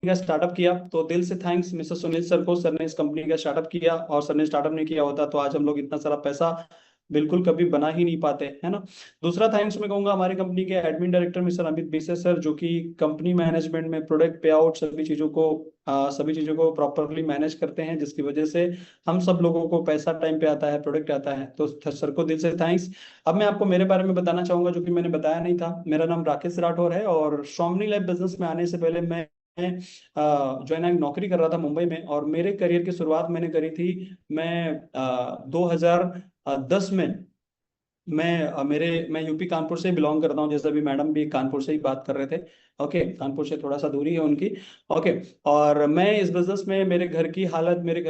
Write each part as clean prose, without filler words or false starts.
का स्टार्टअप किया, तो दिल से थैंक्स मिस्टर सुनील सर को। सर ने इस कंपनी का स्टार्टअप किया, और सर ने स्टार्टअप नहीं किया होता तो आज हम लोग इतना सारा पैसा बिल्कुल कभी बना ही नहीं पाते, है ना। दूसरा थैंक्स मैं कहूंगा हमारी कंपनी के एडमिन डायरेक्टर मिस्टर अमित बिसे सर, जो कि कंपनी मैनेजमेंट में प्रोडक्ट पे आउट सभी चीजों को प्रॉपरली मैनेज करते हैं, जिसकी वजह से हम सब लोगों को पैसा टाइम पे आता है, प्रोडक्ट आता है। तो सर को दिल से थैंक्स। अब मैं आपको मेरे बारे में बताना चाहूंगा, जो कि मैंने बताया नहीं था। मेरा नाम राकेश राठौर है, और श्रोमनी लाइफ बिजनेस में आने से पहले मैं जो है ना नौकरी कर रहा था मुंबई में। और मेरे करियर की शुरुआत मैंने करी थी, मैं 2010 में। मैं यूपी कानपुर से बिलोंग करता हूँ, जैसे अभी मैडम भी कानपुर से ही बात कर रहे थे। ओके, कानपुर से थोड़ा सा दूरी है उनकी। ओके। और मैं इस बिजनेस में, मेरे घर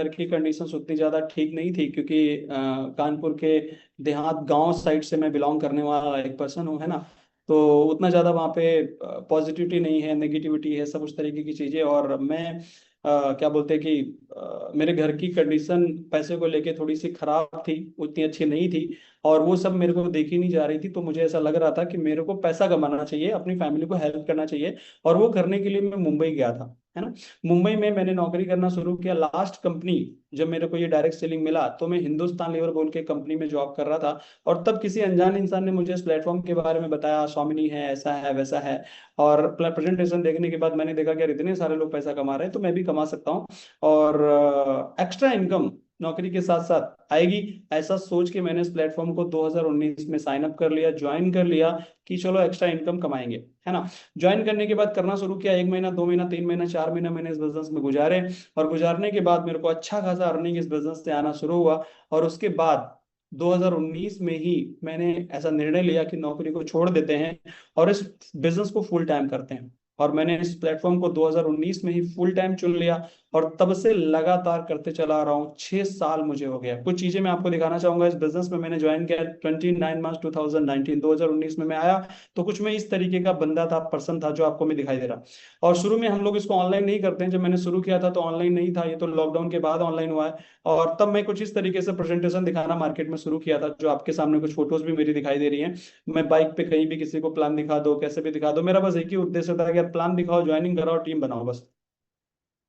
की कंडीशंस उतनी ज़्यादा ठीक नहीं थी, क्योंकि कानपुर के देहात गांव साइड से मैं बिलोंग करने वाला एक पर्सन हूँ, है ना। तो उतना ज़्यादा वहाँ पे पॉजिटिविटी नहीं है, नेगेटिविटी है, सब उस तरीके की चीज़ें। और मैं क्या बोलते हैं कि मेरे घर की कंडीशन पैसे को लेके थोड़ी सी खराब थी, उतनी अच्छी नहीं थी। और वो सब मेरे को देखी नहीं जा रही थी, तो मुझे ऐसा लग रहा था कि मेरे को पैसा कमाना चाहिए, अपनी फैमिली को हेल्प करना चाहिए। और वो करने के लिए मैं मुंबई गया था, है ना। मुंबई में मैंने नौकरी करना शुरू किया। लास्ट कंपनी जब मेरे को ये डायरेक्ट सेलिंग मिला, तो मैं हिंदुस्तान लीवर बोल के कंपनी में जॉब कर रहा था। और तब किसी अनजान इंसान ने मुझे इस प्लेटफॉर्म के बारे में बताया, स्वामिनी है, ऐसा है, वैसा है। और प्रेजेंटेशन देखने के बाद मैंने देखा कि यार इतने सारे लोग पैसा कमा रहे हैं, तो मैं भी कमा सकता हूँ। और एक्स्ट्रा इनकम नौकरी के साथ साथ आएगी, ऐसा सोच के मैंने इस प्लेटफॉर्म को 2019 में साइन अप कर लिया, ज्वाइन कर लिया, कि चलो एक्स्ट्रा इनकम कमाएंगे, है ना। ज्वाइन करने के बाद करना शुरू किया। 1 महीना, 2 महीना, 3 महीना, 4 महीना मैंने इस बिजनेस में गुजारे। और गुजारने के बाद मेरे को अच्छा खासा अर्निंग इस बिजनेस से आना शुरू हुआ। और उसके बाद 2019 में ही मैंने ऐसा निर्णय लिया कि नौकरी को छोड़ देते हैं और इस बिजनेस को फुल टाइम करते हैं। और मैंने इस प्लेटफॉर्म को 2019 में ही फुल टाइम चुन लिया, और तब से लगातार करते चला रहा हूँ। 6 साल मुझे हो गया। कुछ चीजें मैं आपको दिखाना चाहूंगा। इस बिजनेस में मैंने ज्वाइन किया 29 मार्च 2019, 2019 में मैं आया। तो कुछ मैं इस तरीके का बंदा था, पर्सन था, जो आपको मैं दिखाई दे रहा। और शुरू में हम लोग इसको ऑनलाइन नहीं करते हैं। जब मैंने शुरू किया था तो ऑनलाइन नहीं था, ये तो लॉकडाउन के बाद ऑनलाइन हुआ है। और तब मैं कुछ इस तरीके से प्रेजेंटेशन दिखाना मार्केट में शुरू किया था, जो आपके सामने कुछ फोटोज भी मेरी दिखाई दे रही हैं। मैं बाइक पे कहीं भी किसी को प्लान दिखा दो, कैसे भी दिखा दो, मेरा बस एक ही उद्देश्य था कि यार प्लान दिखाओ, ज्वाइनिंग कराओ, टीम बनाओ, बस।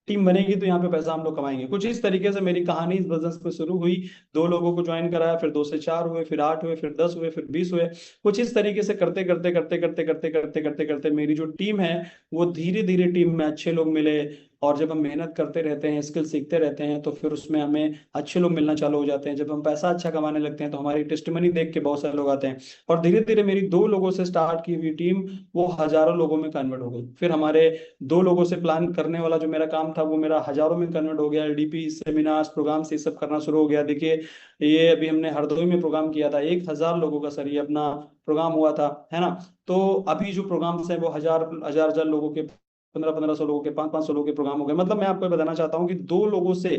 टीम बनेगी तो यहाँ पे पैसा हम लोग कमाएंगे। कुछ इस तरीके से मेरी कहानी इस बिजनेस में शुरू हुई। 2 लोगों को ज्वाइन कराया, फिर 2 से 4 हुए, फिर 8 हुए, फिर 10 हुए, फिर 20 हुए। कुछ इस तरीके से करते करते करते करते करते करते करते करते मेरी जो टीम है, वो धीरे धीरे टीम में अच्छे लोग मिले। और जब हम मेहनत करते रहते हैं, स्किल सीखते रहते हैं, तो फिर उसमें हमें अच्छे लोग मिलना चालू हो जाते हैं। जब हम पैसा अच्छा कमाने लगते हैं, तो हमारी टेस्टिमनी देख के बहुत सारे लोग आते हैं। और धीरे धीरे मेरी 2 लोगों से स्टार्ट की हुई टीम वो हजारों लोगों में कन्वर्ट हो गई। फिर हमारे 2 लोगों से प्लान करने वाला जो मेरा काम था, वो मेरा हजारों में कन्वर्ट हो गया। डीपी सेमिनार्स प्रोग्राम से सब करना शुरू हो गया। देखिए, ये अभी हमने हरदोई में प्रोग्राम किया था, 1,000 लोगों का, सर, ये अपना प्रोग्राम हुआ था, है ना। तो अभी जो प्रोग्राम्स है वो हजार हजार हजार लोगों के, 1500 लोगों के, 500 लोगों के प्रोग्राम हो गए। मतलब मैं आपको ये बताना चाहता हूँ कि 2 लोगों से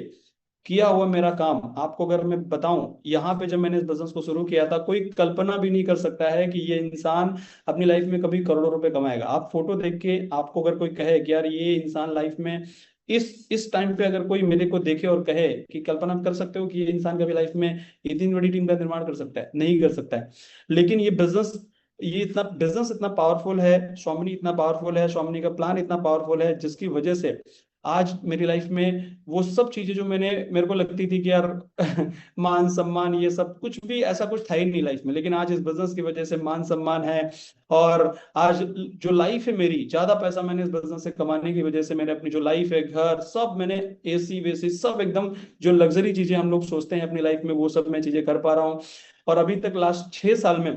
किया हुआ मेरा काम आपको अगर मैं बताऊं, यहाँ पे जब मैंने इस बिजनेस को शुरू किया था, कोई कल्पना भी नहीं कर सकता है कि ये इंसान अपनी लाइफ में कभी करोड़ों रुपए कमाएगा। आप फोटो देख के आपको अगर कोई कहे कि यार ये इंसान लाइफ में इस टाइम पे अगर कोई मेरे को देखे और कहे कि कल्पना कर सकते हो कि ये इंसान कभी लाइफ में इतनी बड़ी टीम का निर्माण कर सकता है, नहीं कर सकता है। लेकिन ये बिजनेस इतना पावरफुल है, स्वामिनी इतना पावरफुल है, स्वामिनी का प्लान इतना पावरफुल है, जिसकी वजह से आज मेरी लाइफ में वो सब चीजें जो मेरे को लगती थी कि यार मान सम्मान ये सब कुछ भी ऐसा कुछ था ही नहीं लाइफ में, लेकिन आज इस बिजनेस की वजह से मान सम्मान है। और आज जो लाइफ है मेरी, ज्यादा पैसा मैंने इस बिजनेस से कमाने की वजह से मैंने अपनी जो लाइफ है, घर सब मैंने, एसी वेसी सब एकदम, जो लग्जरी चीजें हम लोग सोचते हैं अपनी लाइफ में, वो सब मैं चीजें कर पा रहा हूँ। और अभी तक लास्ट 6 साल में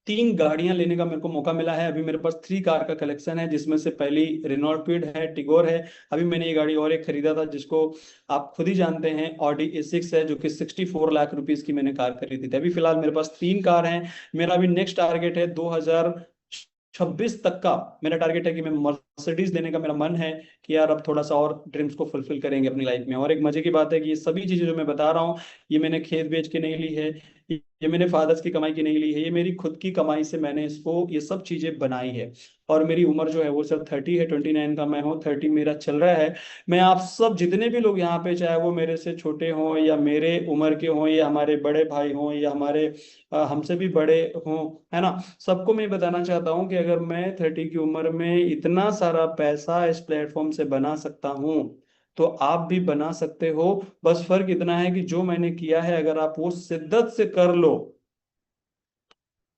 3 गाड़ियां लेने का मेरे को मौका मिला है। अभी मेरे पास 3 कार का कलेक्शन है, जिसमें से पहली रेनॉल्ट क्विड है, टिगोर है। अभी मैंने ये गाड़ी और एक खरीदा था, जिसको आप खुद ही जानते हैं, ऑडी A6 है, जो कि 64 लाख रुपीज की मैंने कार खरीदी थी। अभी फिलहाल मेरे पास 3 कार हैं। मेरा अभी नेक्स्ट टारगेट है 2026 तक का। मेरा टारगेट है कि मैं मर्सिडीज लेने का मेरा मन है, कि यार अब थोड़ा सा और ड्रीम्स को फुलफिल करेंगे अपनी लाइफ में। और एक मजे की बात है कि ये सभी चीजें जो मैं बता रहा हूँ, ये मैंने खेत बेच के नहीं ली है, ये मेरे फादर्स की कमाई की नहीं ली है, ये मेरी खुद की कमाई से मैंने इसको ये सब चीजें बनाई है। और मेरी उम्र जो है वो सर 30 है, 29 का मैं हूँ, 30 मेरा चल रहा है। मैं आप सब जितने भी लोग यहाँ पे, चाहे वो मेरे से छोटे हों या मेरे उम्र के हों या हमारे बड़े भाई हों या हमारे हमसे भी बड़े हों, है ना, सबको मैं बताना चाहता हूँ कि अगर मैं 30 की उम्र में इतना सारा पैसा इस प्लेटफॉर्म से बना सकता हूँ तो आप भी बना सकते हो। बस फर्क इतना है कि जो मैंने किया है अगर आप वो शिद्दत से कर लो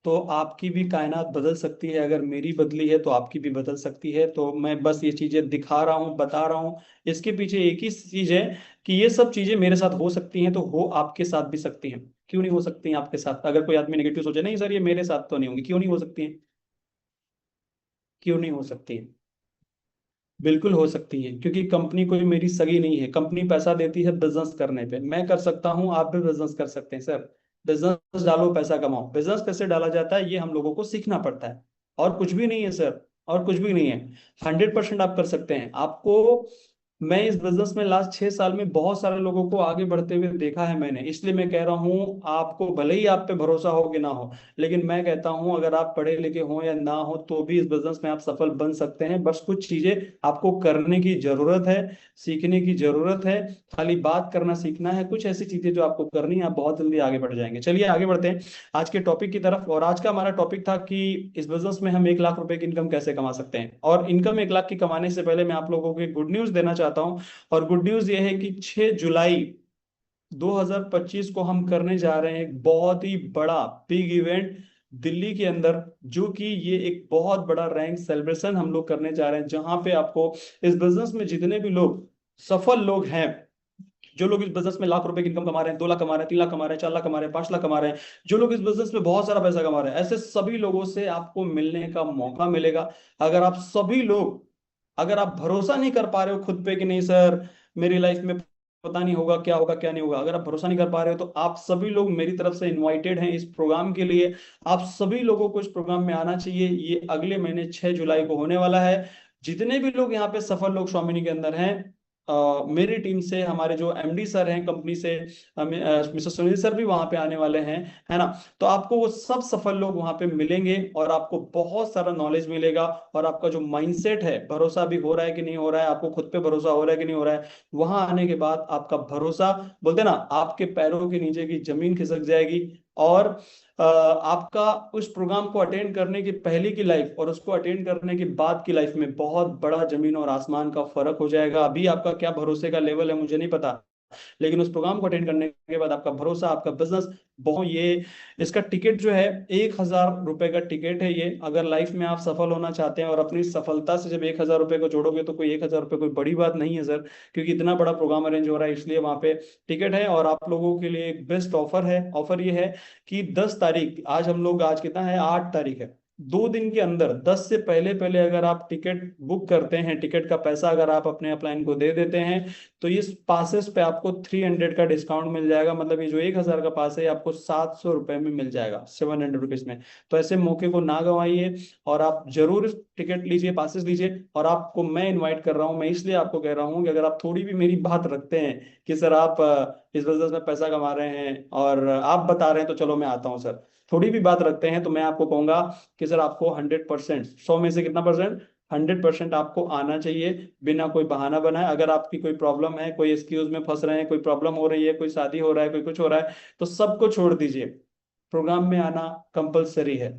तो आपकी भी कायनात बदल सकती है। अगर मेरी बदली है तो आपकी भी बदल सकती है। तो मैं बस ये चीजें दिखा रहा हूँ, बता रहा हूँ। इसके पीछे एक ही चीज है कि ये सब चीजें मेरे साथ हो सकती हैं तो हो आपके साथ भी सकती हैं। क्यों नहीं हो सकती हैं आपके साथ? अगर कोई आदमी नेगेटिव सोचे नहीं सर ये मेरे साथ तो नहीं होंगी, क्यों नहीं हो सकती है? क्यों नहीं हो सकती है? बिल्कुल हो सकती है, क्योंकि कंपनी कोई मेरी सगी नहीं है। कंपनी पैसा देती है बिजनेस करने पे। मैं कर सकता हूँ, आप भी बिजनेस कर सकते हैं सर। बिजनेस डालो, पैसा कमाओ। बिजनेस कैसे डाला जाता है ये हम लोगों को सीखना पड़ता है, और कुछ भी नहीं है सर। और कुछ भी नहीं है। 100% आप कर सकते हैं। आपको, मैं इस बिजनेस में लास्ट 6 साल में बहुत सारे लोगों को आगे बढ़ते हुए देखा है मैंने, इसलिए मैं कह रहा हूँ आपको, भले ही आप पे भरोसा हो कि ना हो, लेकिन मैं कहता हूं अगर आप पढ़े लिखे हो या ना हो तो भी इस बिजनेस में आप सफल बन सकते हैं। बस कुछ चीजें आपको करने की जरूरत है, सीखने की जरूरत है। खाली बात करना सीखना है, कुछ ऐसी चीजें जो आपको करनी है, आप बहुत जल्दी आगे बढ़ जाएंगे। चलिए आगे बढ़ते हैं आज के टॉपिक की तरफ। और आज का हमारा टॉपिक था कि इस बिजनेस में हम 1 लाख रुपए की इनकम कैसे कमा सकते हैं। और इनकम 1 लाख की कमाने से पहले मैं आप लोगों को एक गुड न्यूज देना चाहता हूं। और गुड न्यूज ये है कि 6 जुलाई 2025 को हम करने जा रहे हैं एक बहुत ही बड़ा बिग इवेंट दिल्ली के अंदर, जो कि ये एक बहुत बड़ा रैंक सेलिब्रेशन हम लोग करने जा रहे हैं, जहां पे आपको इस बिजनेस में जितने भी लोग सफल लोग हैं, जो लोग इस बिजनेस में लाख रुपए की इनकम कमा रहे हैं, 2 लाख कमा रहे हैं, 3 लाख कमा रहे हैं, 4 लाख कमा रहे हैं, 5 लाख कमा रहे हैं, जो लोग इस बिजनेस में बहुत सारा पैसा कमा रहे हैं, ऐसे सभी लोगों से आपको मिलने का मौका मिलेगा। अगर आप सभी लोग, अगर आप भरोसा नहीं कर पा रहे हो खुद पे कि नहीं सर मेरी लाइफ में पता नहीं होगा क्या होगा क्या नहीं होगा, अगर आप भरोसा नहीं कर पा रहे हो तो आप सभी लोग मेरी तरफ से इनवाइटेड हैं इस प्रोग्राम के लिए। आप सभी लोगों को इस प्रोग्राम में आना चाहिए। ये अगले महीने 6 जुलाई को होने वाला है। जितने भी लोग यहाँ पे सफल लोग स्वामिनी के अंदर हैं, मेरी टीम से, हमारे जो एमडी सर हैं कंपनी से, मिस्टर सुनील सर भी वहां पे आने वाले हैं, है ना। तो आपको वो सब सफल लोग वहां पे मिलेंगे और आपको बहुत सारा नॉलेज मिलेगा। और आपका जो माइंडसेट है, भरोसा भी हो रहा है कि नहीं हो रहा है, आपको खुद पे भरोसा हो रहा है कि नहीं हो रहा है, वहां आने के बाद आपका भरोसा, बोलते हैं ना, आपके पैरों के नीचे की जमीन खिसक जाएगी। और आपका उस प्रोग्राम को अटेंड करने की पहले की लाइफ और उसको अटेंड करने के बाद की लाइफ में बहुत बड़ा जमीन और आसमान का फर्क हो जाएगा। अभी आपका क्या भरोसे का लेवल है मुझे नहीं पता, लेकिन उस प्रोग्राम को अटेंड करने के बाद आपका भरोसा, आपका बिजनेस बहुत, ये इसका टिकट जो है 1,000 रुपए का टिकट है ये। अगर लाइफ में आप सफल होना चाहते हैं और अपनी सफलता से जब 1,000 रुपए को जोड़ोगे तो कोई 1,000 रुपए कोई बड़ी बात नहीं है सर, क्योंकि इतना बड़ा प्रोग्राम अरेंज हो रहा है इसलिए वहां पे टिकट है। और आप लोगों के लिए एक बेस्ट ऑफर है। ऑफर ये है कि 10 तारीख, आज हम लोग, आज कितना है, 8 तारीख है, 2 दिन के अंदर 10 से पहले पहले अगर आप टिकट बुक करते हैं, टिकट का पैसा अगर आप अपने अपलाइन को दे देते हैं, तो इस पासेस पे आपको 300 का डिस्काउंट मिल जाएगा। मतलब ये जो 1,000 का पास है आपको 700 रुपए में मिल जाएगा, 700 रुपीज में। तो ऐसे मौके को ना गंवाइए और आप जरूर टिकट लीजिए, पासेस लीजिए। और आपको मैं इन्वाइट कर रहा हूँ, मैं इसलिए आपको कह रहा हूँ कि अगर आप थोड़ी भी मेरी बात रखते हैं कि सर आप इस बिजनेस में पैसा कमा रहे हैं और आप बता रहे हैं तो चलो मैं आता हूँ सर, थोड़ी भी बात रखते हैं, तो मैं आपको कहूंगा कि सर आपको 100%, 100 में से कितना परसेंट, 100% आपको आना चाहिए, बिना कोई बहाना बनाए। अगर आपकी कोई प्रॉब्लम है, कोई एक्सक्यूज में फंस रहे हैं, कोई प्रॉब्लम हो रही है, कोई शादी हो रहा है, कोई कुछ हो रहा है, तो सबको छोड़ दीजिए। प्रोग्राम में आना कंपलसरी है।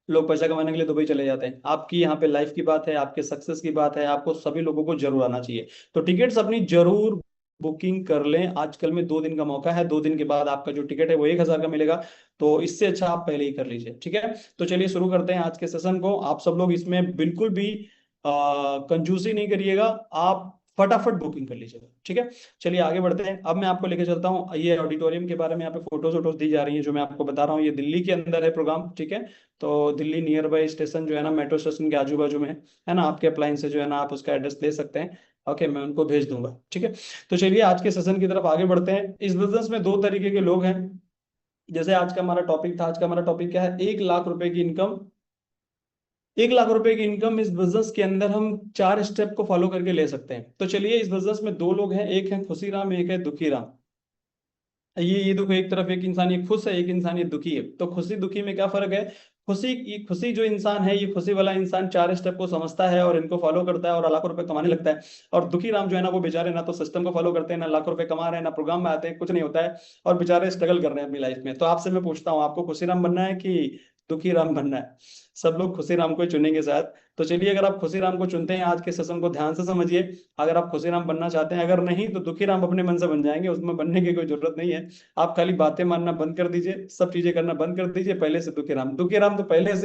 लोग पैसा कमाने के लिए दुबई चले जाते हैं, आपकी यहाँ पे लाइफ की बात है, आपके सक्सेस की बात है, आपको सभी लोगों को जरूर आना चाहिए। तो टिकट्स अपनी जरूर बुकिंग कर लें। आजकल में 2 दिन का मौका है, 2 दिन के बाद आपका जो टिकट है वो 1,000 का मिलेगा। तो इससे अच्छा आप पहले ही कर लीजिए, ठीक है। तो चलिए शुरू करते हैं आज के सेशन को। आप सब लोग इसमें बिल्कुल भी कंजूसी नहीं करिएगा, आप फटाफट बुकिंग कर लीजिएगा, ठीक है। चलिए आगे बढ़ते हैं। अब मैं आपको लेके चलता हूँ, ये ऑडिटोरियम के बारे में यहाँ पे फोटोज वोटोज दी जा रही हैं जो मैं आपको बता रहा हूँ। ये दिल्ली के अंदर है प्रोग्राम, ठीक है। तो दिल्ली नियर बाई स्टेशन जो है ना, मेट्रो स्टेशन के आजू बाजू में है ना। आपके अप्लायंस से जो है ना आप उसका एड्रेस दे सकते हैं, ओके, मैं उनको भेज दूंगा, ठीक है। तो चलिए आज के सेशन की तरफ आगे बढ़ते हैं। इस बिजनेस में 2 तरीके के लोग हैं। जैसे आज का हमारा टॉपिक था, आज का हमारा टॉपिक क्या है, 1 लाख रुपए की इनकम। 1 लाख रुपए की इनकम इस बिजनेस के अंदर हम 4 स्टेप को फॉलो करके ले सकते हैं। तो चलिए, इस बिजनेस में 2 लोग हैं, एक है खुशी राम, एक है दुखी राम, ये देखो, एक तरफ एक इंसान ये खुश है, एक इंसान ये दुखी है। तो खुशी दुखी में क्या फर्क है? खुशी जो इंसान है, ये खुशी वाला इंसान 4 स्टेप को समझता है और इनको फॉलो करता है और लाखों रुपए कमाने लगता है। और दुखी राम जो है ना, वो बेचारे ना तो सिस्टम को फॉलो करते हैं, ना लाखों रुपए कमा रहे हैं, ना प्रोग्राम में आते हैं, कुछ नहीं होता है, और बेचारे स्ट्रगल कर रहे हैं अपनी लाइफ में। तो आपसे मैं पूछता हूँ, आपको खुशी राम बनना है कि दुखी राम बनना है? सब लोग खुशी राम को ही चुनेंगे शायद। तो चलिए, अगर आप खुशी राम को चुनते हैं, आज के सेशन को ध्यान से समझिए। अगर आप खुशी राम बनना चाहते हैं, अगर नहीं तो दुखी राम अपने मन से बन जाएंगे, उसमें बनने की कोई जरूरत नहीं है। आप खाली बातें मानना बंद कर दीजिए, सब चीजें करना बंद कर दीजिए, पहले से दुखी राम। दुखी राम तो पहले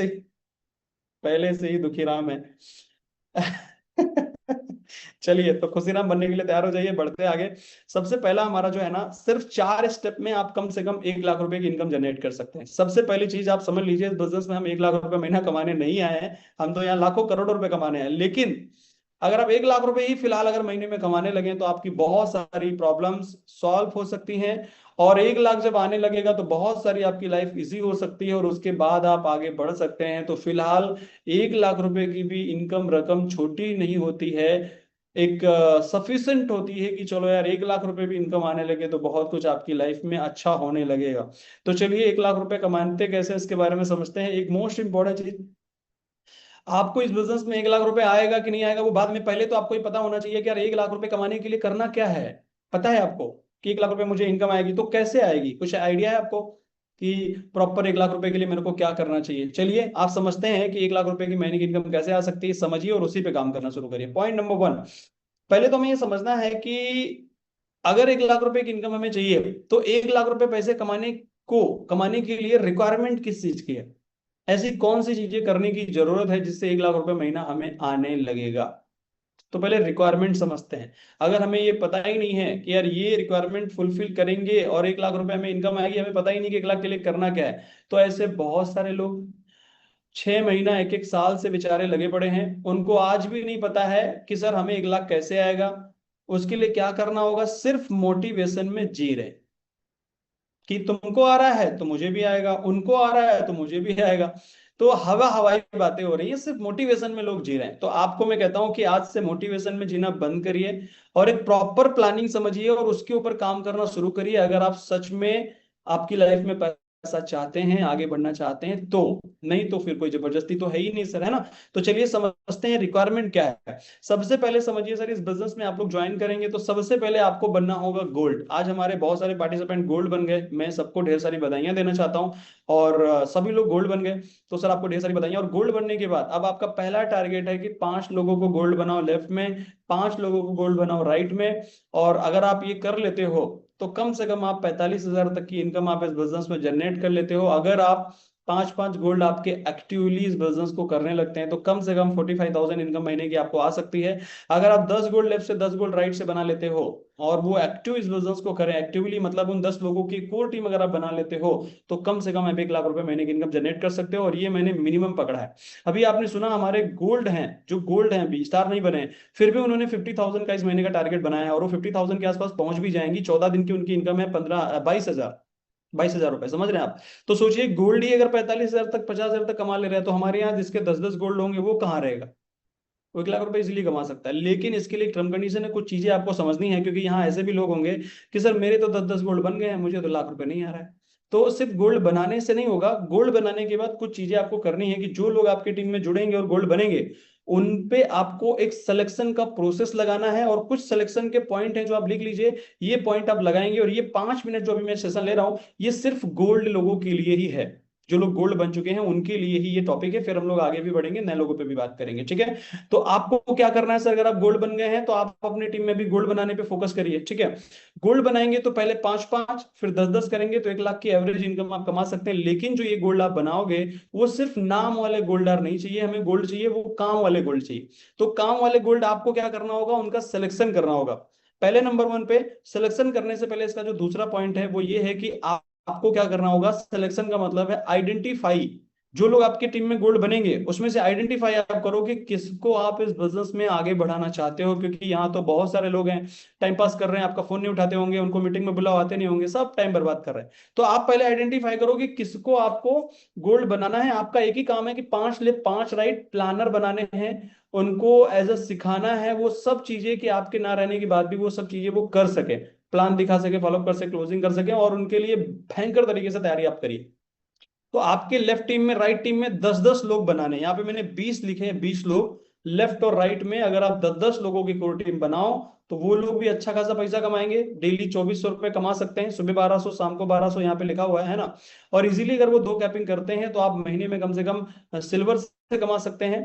से ही दुखी राम है। चलिए, तो खुशी राम बनने के लिए तैयार हो जाइए, बढ़ते आगे। सबसे पहला हमारा जो है ना, सिर्फ 4 स्टेप में आप कम से कम 1 लाख रुपए की इनकम जनरेट कर सकते हैं। सबसे पहली चीज आप समझ लीजिए, इस बिजनेस में हम 1 लाख रुपए महीना कमाने नहीं आए हैं, हम तो यहाँ लाखों करोड़ों रुपए कमाने हैं। लेकिन अगर आप 1 लाख रुपए ही फिलहाल अगर महीने में कमाने लगे, तो आपकी बहुत सारी प्रॉब्लम्स सॉल्व हो सकती हैं। और 1 लाख जब आने लगेगा, तो बहुत सारी आपकी लाइफ इजी हो सकती है, और उसके बाद आप आगे बढ़ सकते हैं। तो फिलहाल 1 लाख रुपए की भी इनकम रकम छोटी नहीं होती है, एक सफिशिएंट होती है कि चलो यार, 1 लाख रुपए भी इनकम आने लगे तो बहुत कुछ आपकी लाइफ में अच्छा होने लगेगा। तो चलिए, 1 लाख रुपए कमाते कैसे, इसके बारे में समझते हैं। एक मोस्ट इंपॉर्टेंट चीज, आपको इस बिजनेस में 1 लाख रुपए आएगा कि नहीं आएगा वो बाद में, पहले तो आपको ये पता होना चाहिए कि यार 1 लाख रुपए कमाने के लिए करना क्या है। पता है आपको कि 1 लाख रुपए मुझे इनकम आएगी, तो कैसे आएगी? कुछ आइडिया है आपको कि प्रॉपर 1 लाख रुपए के लिए मेरे को क्या करना चाहिए? चलिए, आप समझते हैं कि 1 लाख रुपए की महीने की इनकम कैसे आ सकती है, समझिए और उसी पे काम करना शुरू करिए। पॉइंट नंबर 1, पहले तो हमें ये समझना है कि अगर 1 लाख रुपए की इनकम हमें चाहिए, तो 1 लाख रुपए पैसे कमाने के लिए रिक्वायरमेंट किस चीज की है? ऐसी कौन सी चीजें करने की जरूरत है जिससे 1 लाख रुपए महीना हमें आने लगेगा? तो पहले रिक्वायरमेंट समझते हैं। अगर हमें ये पता ही नहीं है कि यार ये रिक्वायरमेंट फुलफिल करेंगे और 1 लाख रुपए में इनकम आएगी, हमें पता ही नहीं कि 1 लाख के लिए करना क्या है, तो ऐसे बहुत सारे लोग 6 महीना, एक एक साल से बेचारे लगे पड़े हैं, उनको आज भी नहीं पता है कि सर हमें 1 लाख कैसे आएगा, उसके लिए क्या करना होगा। सिर्फ मोटिवेशन में जी रहे कि तुमको आ रहा है तो मुझे भी आएगा, उनको आ रहा है तो मुझे भी आएगा। तो हवा हवाई बातें हो रही है, सिर्फ मोटिवेशन में लोग जी रहे हैं। तो आपको मैं कहता हूं कि आज से मोटिवेशन में जीना बंद करिए और एक प्रॉपर प्लानिंग समझिए और उसके ऊपर काम करना शुरू करिए। अगर आप सच में आपकी लाइफ में पैसा चाहते हैं, आगे बढ़ना चाहते हैं तो, नहीं तो फिर कोई जबरदस्ती तो है ही नहीं सर, है ना? तो चलिए समझते हैं रिक्वायरमेंट क्या है। सबसे पहले समझिए सर, इस बिजनेस में आप लोग ज्वाइन करेंगे तो सबसे पहले आपको बनना होगा गोल्ड। आज हमारे बहुत सारे पार्टिसिपेंट गोल्ड बन गए, मैं सबको ढेर सारी बधाइयां देना चाहता हूं। और सभी लोग गोल्ड बन गए, तो सर आपको ढेर सारी बधाइयां। और गोल्ड बनने के बाद अब आपका पहला टारगेट है कि 5 लोगों को गोल्ड बनाओ लेफ्ट में, 5 लोगों को गोल्ड बनाओ राइट में। और अगर आप ये कर लेते हो, तो कम से कम आप 45,000 तक की इनकम आप इस बिजनेस में जनरेट कर लेते हो। अगर आप 5-5 गोल्ड आपके एक्टिवली इस बिजनेस को करने लगते हैं, तो कम से कम 45,000 इनकम महीने की आपको आ सकती है। अगर आप 10 गोल्ड लेफ्ट से 10 गोल्ड राइट से बना लेते हो, और वो एक्टिव इस बिजनेस को करें, एक्टिवली मतलब उन 10 लोगों की कोर टीम अगर आप बना लेते हो, तो कम से कम आप 1 लाख रुपए महीने की इनकम जनरेट कर सकते हो। और ये मैंने मिनिमम पकड़ा है। अभी आपने सुना हमारे गोल्ड हैं, जो गोल्ड हैं अभी स्टार नहीं बने हैं, फिर भी उन्होंने 50,000 का इस महीने का टारगेट बनाया है, और वो 50,000 के आसपास पहुंच भी जाएंगी। 14 दिन की उनकी इनकम है 22,000 रुपए, समझ रहे हैं आप? तो सोचिए, गोल्ड ही अगर 45,000 तक 50,000 तक कमा ले रहे हैं, तो हमारे यहाँ जिसके 10-10 गोल्ड होंगे वो कहाँ रहेगा? वो 1 लाख रुपए इजीली कमा सकता है। लेकिन इसके लिए टर्म कंडीशन है, कुछ चीजें आपको समझनी है, क्योंकि यहाँ ऐसे भी लोग होंगे कि सर मेरे तो 10-10 गोल्ड बन गए हैं, मुझे तो लाख रुपए नहीं आ रहा है। तो सिर्फ गोल्ड बनाने से नहीं होगा, गोल्ड बनाने के बाद कुछ चीजें आपको करनी है कि जो लोग आपकी टीम में जुड़ेंगे और गोल्ड बनेंगे, उन पे आपको एक सिलेक्शन का प्रोसेस लगाना है। और कुछ सिलेक्शन के पॉइंट हैं जो आप लिख लीजिए, ये पॉइंट आप लगाएंगे। और ये 5 मिनट जो अभी मैं सेशन ले रहा हूं, ये सिर्फ गोल्ड लोगों के लिए ही है, जो लोग गोल्ड बन चुके हैं उनके लिए ही ये टॉपिक है। फिर हम लोग आगे भी बढ़ेंगे, नए लोगों पे भी बात करेंगे, ठीक है? तो आपको क्या करना है सर, अगर आप गोल्ड बन गए हैं तो आप अपनी टीम में भी गोल्ड बनाने पे फोकस करिए, ठीक है? गोल्ड बनाएंगे तो पहले 5-5, फिर 10-10 करेंगे तो 1 लाख की एवरेज इनकम आप कमा सकते हैं। लेकिन जो ये गोल्ड आप बनाओगे, वो सिर्फ नाम वाले गोल्डर नहीं चाहिए, हमें गोल्ड चाहिए वो काम वाले गोल्ड चाहिए। तो काम वाले गोल्ड आपको क्या करना होगा, उनका सिलेक्शन करना होगा। पहले नंबर 1 पे सिलेक्शन करने से पहले इसका जो दूसरा पॉइंट है वो ये है कि आपको क्या करना होगा। सिलेक्शन का मतलब है आइडेंटिफाई, जो लोग आपकी टीम में गोल्ड बनेंगे उसमें से आइडेंटिफाई आप करो कि किसको आप इस बिजनेस में आगे बढ़ाना चाहते हो। क्योंकि यहाँ तो बहुत सारे लोग हैं, टाइम पास कर रहे हैं, आपका फोन नहीं उठाते होंगे, उनको मीटिंग में बुलाओ आते नहीं होंगे, सब टाइम बर्बाद कर रहे हैं। तो आप पहले आइडेंटिफाई करो कि किसको आपको गोल्ड बनाना है। आपका एक ही काम है कि 5 राइट प्लानर बनाने हैं, उनको एज अ सिखाना है वो सब चीजें कि आपके ना रहने के बाद भी वो सब चीजें वो कर सके। प्लान दिखा सके, फॉलोअप कर सके, क्लोजिंग कर सके, और उनके लिए भयंकर तरीके से तैयारी आप करिए। तो आपके लेफ्ट टीम में, राइट टीम में 10-10 लोग बनाने, यहाँ पे मैंने 20 लिखे हैं, 20 लोग लेफ्ट और राइट में। अगर आप 10-10 लोगों की कोर टीम बनाओ तो वो लोग भी अच्छा खासा पैसा कमाएंगे। डेली 2400 रुपए कमा सकते हैं, सुबह 1200, शाम को 1200, यहाँ पे लिखा हुआ है ना। और इजीली अगर वो 2 कैपिंग करते हैं तो आप महीने में कम से कम सिल्वर से कमा सकते हैं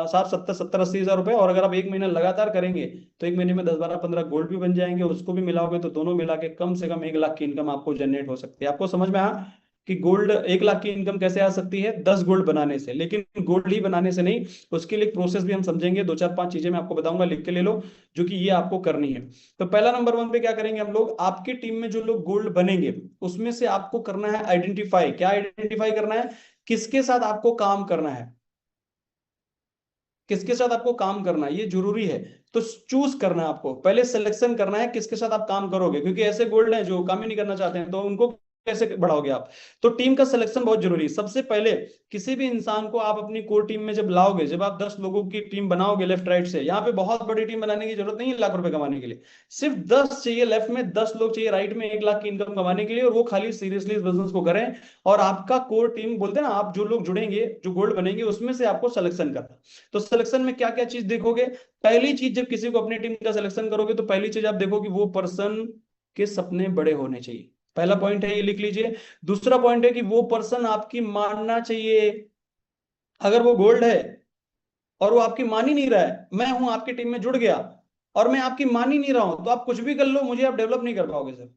60-70-80 हज़ार रुपए। और अगर आप एक महीना लगातार करेंगे तो एक महीने में 10-12-15 गोल्ड भी बन जाएंगे। उसको भी मिलाओगे तो दोनों मिला के कम से कम 1 लाख की इनकम आपको जनरेट हो सकती है। आपको समझ में आया कि गोल्ड 1 लाख की इनकम कैसे आ सकती है? 10 गोल्ड बनाने से। लेकिन गोल्ड ही बनाने से नहीं, उसके लिए प्रोसेस भी हम समझेंगे। 2-4-5 चीजें मैं आपको बताऊंगा, लिख के ले लो, जो कि ये आपको करनी है। तो पहला नंबर 1 पे क्या करेंगे हम लोग, आपकी टीम में जो लोग गोल्ड बनेंगे उसमें से आपको करना है आइडेंटिफाई। क्या आइडेंटिफाई करना है? किसके साथ आपको काम करना है, किसके साथ आपको काम करना है, ये जरूरी है। तो चूज करना है आपको, पहले सिलेक्शन करना है किसके साथ आप काम करोगे, क्योंकि ऐसे गोल्ड हैं जो काम ही नहीं करना चाहते हैं, तो उनको कैसे बढ़ाओगे आप? तो टीम का सिलेक्शन बहुत जरूरी है। सबसे पहले किसी भी इंसान को आप अपनी कोर टीम में जब लाओगे, जब आप 10 लोगों की टीम बनाओगे लेफ्ट राइट से, यहाँ पे बहुत बड़ी टीम बनाने की जरूरत नहीं है लाख रुपए कमाने के लिए। सिर्फ 10 चाहिए, लेफ्ट में 10 लोग चाहिए, राइट में 1 लाख की इनकम कमाने के लिए, और वो खाली सीरियसली इस बिजनेस को करें। और आपका कोर टीम बोलते हैं ना, आप जो लोग जुड़ेंगे, जो गोल्ड बनेंगे, उसमें से आपको सिलेक्शन करना। तो सिलेक्शन में क्या क्या चीज देखोगे? पहली चीज, जब किसी को अपनी टीम का सिलेक्शन करोगे तो पहली चीज आप देखो कि वो पर्सन के सपने बड़े होने चाहिए। पहला पॉइंट है, ये लिख लीजिए। दूसरा पॉइंट है कि वो पर्सन आपकी मानना चाहिए। अगर वो गोल्ड है और वो आपकी मान ही नहीं रहा है, मैं हूं आपकी टीम में जुड़ गया और मैं आपकी मान ही नहीं रहा हूं, तो आप कुछ भी कर लो, मुझे आप डेवलप नहीं कर पाओगे सर।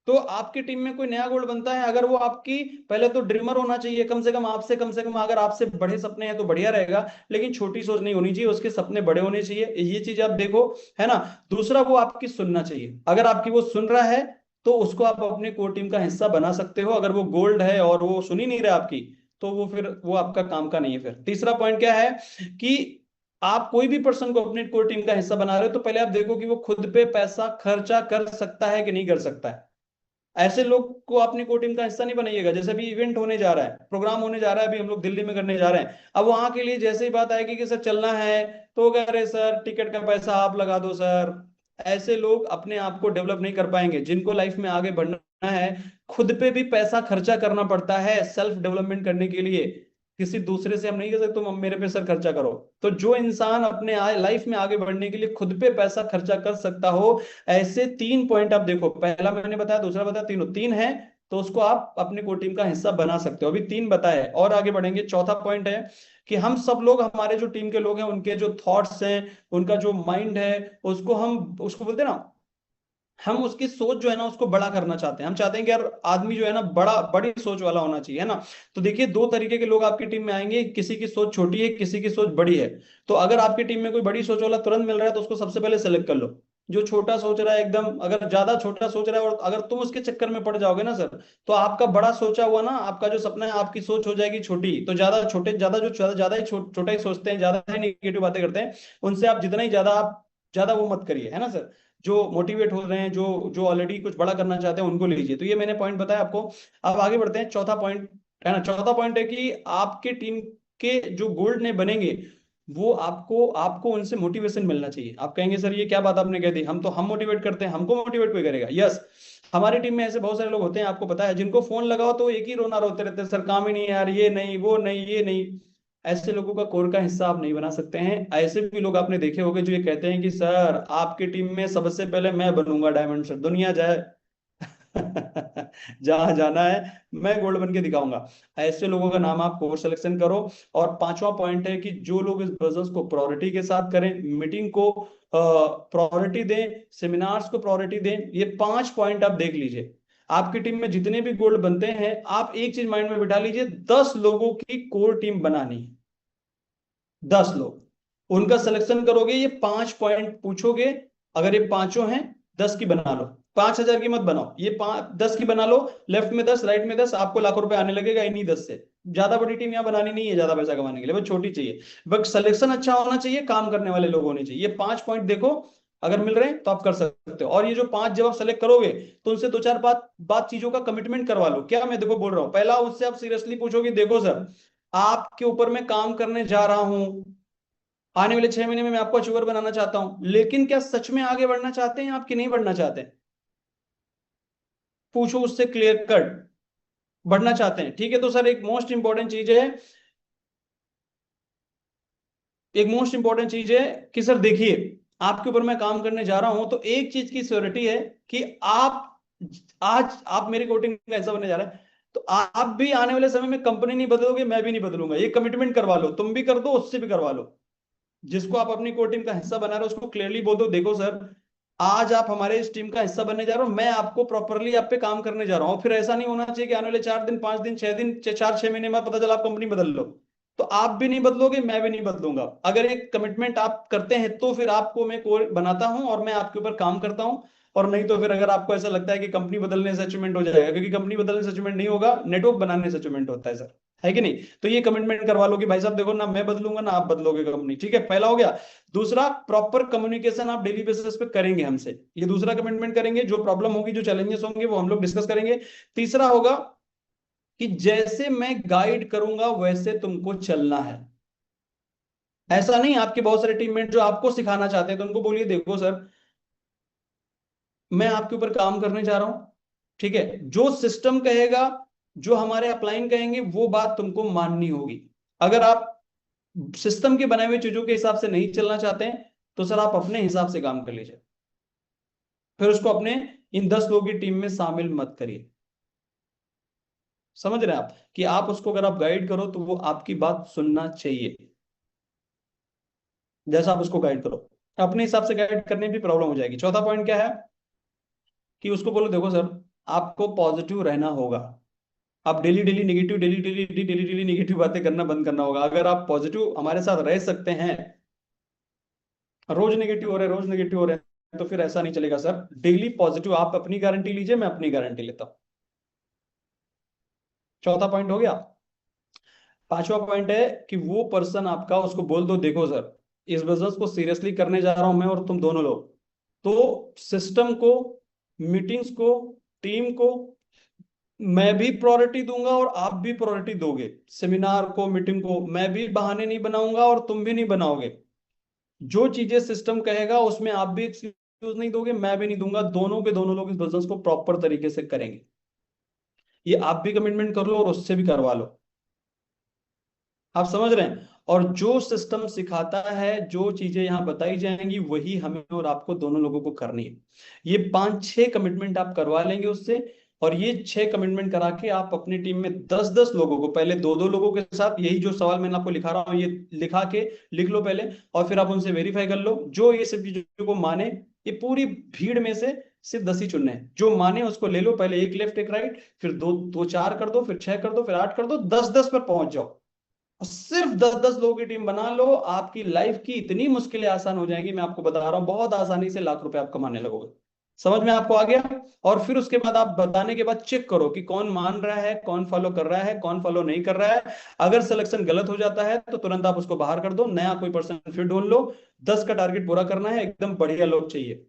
तो आपकी टीम में कोई नया गोल्ड बनता है, अगर वो आपकी, पहले तो ड्रीमर होना चाहिए, कम से कम आपसे, कम से कम अगर आपसे बड़े सपने हैं तो बढ़िया रहेगा, लेकिन छोटी सोच नहीं होनी चाहिए, उसके सपने बड़े होने चाहिए, ये चीज आप देखो, है ना। दूसरा, वो आपकी सुनना चाहिए। अगर आपकी वो सुन रहा है तो उसको आप अपने कोर टीम का हिस्सा बना सकते हो। अगर वो गोल्ड है और वो सुन ही नहीं रहा आपकी, तो वो फिर वो आपका काम का नहीं है। फिर तीसरा पॉइंट क्या है कि आप कोई भी पर्सन को अपनी कोर टीम का हिस्सा बना रहे हो तो पहले आप देखो कि वो खुद पे पैसा खर्चा कर सकता है कि नहीं कर सकता है। ऐसे लोग को अपनी कोर टीम का हिस्सा नहीं बनाइएगा। जैसे भी इवेंट होने जा रहा है, प्रोग्राम होने जा रहा है, अभी हम लोग दिल्ली में करने जा रहे हैं, अब वहां के लिए जैसे ही बात आएगी कि सर चलना है, तो कह रहे सर टिकट का पैसा आप लगा दो सर। ऐसे लोग अपने आप को डेवलप नहीं कर पाएंगे। जिनको लाइफ में आगे बढ़ना है, खुद पे भी पैसा खर्चा करना पड़ता है सेल्फ डेवलपमेंट करने के लिए। किसी दूसरे से हम नहीं कह सकते तुम मेरे पे सर खर्चा करो। तो जो इंसान अपने लाइफ में आगे बढ़ने के लिए खुद पे पैसा खर्चा कर सकता हो, ऐसे 3 पॉइंट आप देखो। पहला मैंने बताया, दूसरा बताया, तीनों, 3 है, तो उसको आप अपनी कोर टीम का हिस्सा बना सकते हो। अभी 3 बताए और आगे बढ़ेंगे। चौथा पॉइंट है कि हम सब लोग, हमारे जो टीम के लोग हैं, उनके जो थॉट्स हैं, उनका जो माइंड है, उसको हम, उसको बोलते हैं ना, हम उसकी सोच जो है ना उसको बड़ा करना चाहते हैं। हम चाहते हैं कि यार आदमी जो है ना बड़ी सोच वाला होना चाहिए, है ना। तो देखिए, 2 तरीके के लोग आपकी टीम में आएंगे, किसी की सोच छोटी है, किसी की सोच बड़ी है। तो अगर आपकी टीम में कोई बड़ी सोच वाला तुरंत मिल रहा है तो उसको सबसे पहले सेलेक्ट कर लो। जो छोटा सोच रहा है एकदम, अगर ज्यादा छोटा सोच रहा है और अगर तुम उसके चक्कर में पड़ जाओगे ना सर, तो आपका बड़ा सोचा हुआ ना, आपका जो सपना है, आपकी सोच हो जाएगी छोटी। तो ज्यादा छोटे, ज्यादा जो ज्यादा ही छोटा ही सोचते हैं, ज्यादा ही निगेटिव बातें करते हैं, उनसे आप जितना ही ज्यादा, आप ज्यादा वो मत करिए, है ना सर। जो मोटिवेट हो रहे हैं, जो जो ऑलरेडी कुछ बड़ा करना चाहते हैं, उनको लीजिए। तो ये मैंने पॉइंट बताया आपको। अब आगे बढ़ते हैं। चौथा पॉइंट है ना, चौथा पॉइंट है कि आपके टीम के जो गोल्ड ने बनेंगे, वो आपको आपको उनसे मोटिवेशन मिलना चाहिए। आप कहेंगे सर ये क्या बात आपने कह दी, हम मोटिवेट करते हैं, हमको मोटिवेट कोई करेगा? यस। हमारी टीम में ऐसे बहुत सारे लोग होते हैं, आपको पता है, जिनको फोन लगाओ तो एक ही रोना रोते रहते हैं, सर काम ही नहीं है यार, ये नहीं, वो नहीं, ये नहीं। ऐसे लोगों का कोर का हिस्सा आप नहीं बना सकते हैं। ऐसे भी लोग आपने देखे होंगे जो ये कहते हैं कि सर आपकी टीम में सबसे पहले मैं बनूंगा डायमंड सर, दुनिया जाए जहां जाना है, मैं गोल्ड बन के दिखाऊंगा। ऐसे लोगों का नाम आप कोर्स सिलेक्शन करो। और पांचवा पॉइंट है कि जो लोग इस बिजनेस को प्रायोरिटी के साथ करें, मीटिंग को प्रायोरिटी दें, सेमिनार्स को प्रायोरिटी दें। ये 5 पॉइंट आप देख लीजिए। आपकी टीम में जितने भी गोल्ड बनते हैं, आप एक चीज माइंड में बिठा लीजिए, 10 लोगों की कोर टीम बनानी है। 10 लोग, उनका सिलेक्शन करोगे, ये 5 पॉइंट पूछोगे। अगर ये पांचों हैं, 10 की बना लो। 5,000 की मत बनाओ, ये 10 की बना लो। लेफ्ट में 10, राइट में 10, आपको लाखों रुपए आने लगेगा इन्हीं 10 से। ज्यादा बड़ी टीम यहाँ बनानी नहीं है ज्यादा पैसा कमाने के लिए, बस छोटी चाहिए। बस सिलेक्शन अच्छा होना चाहिए, काम करने वाले लोग होने चाहिए। ये 5 पॉइंट देखो, अगर मिल रहे हैं तो आप कर सकते हो। और ये जो 5 जब आप सेलेक्ट करोगे तो उनसे 2-4 बात चीजों का कमिटमेंट करवा लो। क्या मैं देखो बोल रहा हूँ, पहला उससे आप सीरियसली पूछोगे, देखो सर आपके ऊपर मैं काम करने जा रहा हूं, आने वाले 6 महीने में मैं आपको अचीवर बनाना चाहता हूं, लेकिन क्या सच में आगे बढ़ना चाहते हैं आप कि नहीं बढ़ना चाहते हैं? पूछो उससे क्लियर कट। बढ़ना चाहते हैं, ठीक है। तो सर एक मोस्ट इंपॉर्टेंट चीज है, एक मोस्ट इंपॉर्टेंट चीज है कि सर देखिए, आपके ऊपर मैं काम करने जा रहा हूं तो एक चीज की श्योरिटी है कि आप, आज आप मेरी कोटिंग का हिस्सा बनने जा रहे हैं, तो आप भी आने वाले समय में कंपनी नहीं बदलोगे, मैं भी नहीं बदलूंगा। ये कमिटमेंट करवा लो, तुम भी कर दो, उससे भी करवा लो। जिसको आप अपनी कोर टीम का हिस्सा बना रहे हो उसको क्लियरली बोल दो, देखो सर, आज आप हमारे इस टीम का हिस्सा बनने जा रहे हो, मैं आपको प्रॉपरली आप पे काम करने जा रहा हूँ। फिर ऐसा नहीं होना चाहिए कि आने वाले 4 दिन, 5 दिन, 6 दिन, 4-6 महीने में पता चला आप कंपनी बदल लो। तो आप भी नहीं बदलोगे, मैं भी नहीं बदलूंगा। अगर एक कमिटमेंट आप करते हैं तो फिर आपको मैं कोर बनाता हूं और मैं आपके ऊपर काम करता हूं। और नहीं तो फिर अगर आपको ऐसा लगता है कि कंपनी बदलने से अचीवमेंट हो जाएगा, क्योंकि कंपनी बदलने से अचीवमेंट नहीं होगा, नेटवर्क बनाने से अचीवमेंट होता है सर, है कि नहीं? तो ये कमिटमेंट करवा लो कि भाई साहब देखो, ना मैं बदलूंगा ना आप बदलोगे कंपनी, ठीक है, पहला हो गया। दूसरा, प्रॉपर कम्युनिकेशन आप डेली बेसिस पे करेंगे हमसे, ये दूसरा कमिटमेंट करेंगे। जो प्रॉब्लम होगी, जो चैलेंजेस होंगे वो हम लोग डिस्कस करेंगे। तीसरा होगा कि जैसे मैं गाइड करूंगा वैसे तुमको चलना है। ऐसा नहीं, आपके बहुत सारे टीममेट जो आपको सिखाना चाहते हैं तो उनको बोलिए देखो सर, मैं आपके ऊपर काम करने जा रहा हूं, ठीक है, जो सिस्टम कहेगा, जो हमारे अपलाइन कहेंगे वो बात तुमको माननी होगी। अगर आप सिस्टम के बनाए हुए चीजों के हिसाब से नहीं चलना चाहते हैं तो सर आप अपने हिसाब से काम कर लीजिए, फिर उसको अपने इन 10 लोगों की टीम में शामिल मत करिए। समझ रहे हैं आप कि आप उसको अगर आप गाइड करो तो वो आपकी बात सुनना चाहिए, जैसा आप उसको गाइड करो। अपने हिसाब से गाइड करने में भी प्रॉब्लम हो जाएगी। चौथा पॉइंट क्या है कि उसको बोलो देखो सर, आपको पॉजिटिव रहना होगा। आप daily daily negative, daily daily daily daily negative बातें करना बंद करना होगा। अगर आप पॉजिटिव हमारे साथ रह सकते हैं, रोज नेगेटिव हो रहे, रोज नेगेटिव हो रहे हैं, तो फिर ऐसा नहीं चलेगा सर। डेली पॉजिटिव, आप अपनी गारंटी लीजिए, मैं अपनी गारंटी लेता हूं। चौथा पॉइंट हो गया। पांचवा पॉइंट है कि वो पर्सन आपका, उसको बोल दो देखो सर, इस बिजनेस को सीरियसली करने जा रहा हूं मैं और तुम दोनों लोग, तो सिस्टम को, मीटिंग्स को, टीम को मैं भी प्रायोरिटी दूंगा और आप भी प्रायोरिटी दोगे। सेमिनार को, मीटिंग को मैं भी बहाने नहीं बनाऊंगा और तुम भी नहीं बनाओगे। जो चीजें सिस्टम कहेगा उसमें आप भी एक्सक्यूज नहीं दोगे, मैं भी नहीं दूंगा। दोनों के दोनों लोग इस बिजनेस को प्रॉपर तरीके से करेंगे। ये आप भी कमिटमेंट कर लो और उससे भी करवा लो। आप समझ रहे हैं? और जो सिस्टम सिखाता है, जो चीजें यहाँ बताई जाएंगी वही हमें और आपको दोनों लोगों को करनी है। ये 5-6 कमिटमेंट आप करवा लेंगे उससे, और ये 6 कमिटमेंट करा के आप अपनी टीम में 10-10 लोगों को, पहले 2-2 लोगों के साथ, यही जो सवाल मैंने आपको लिखा रहा हूँ ये लिखा के लिख लो पहले, और फिर आप उनसे वेरीफाई कर लो। जो ये सब चीजों को माने, ये पूरी भीड़ में से सिर्फ 10 ही चुनने हैं। जो माने उसको ले लो, पहले एक लेफ्ट एक राइट, फिर दो दो 4 कर दो, फिर 6 कर दो, फिर 8 कर दो, 10-10 पर पहुंच जाओ। और सिर्फ 10-10 लोगों की टीम बना लो, आपकी लाइफ की इतनी मुश्किलें आसान हो जाएंगी, मैं आपको बता रहा हूं, बहुत आसानी से लाख रुपए आप कमाने लगोगे। समझ में आपको आ गया? और फिर उसके बाद आप बताने के बाद चेक करो कि कौन मान रहा है, कौन फॉलो कर रहा है, कौन फॉलो नहीं कर रहा है। अगर सिलेक्शन गलत हो जाता है तो तुरंत आप उसको बाहर कर दो, नया कोई पर्सन फिर ढूंढ लो। 10 का टारगेट पूरा करना है, एकदम बढ़िया लोग चाहिए,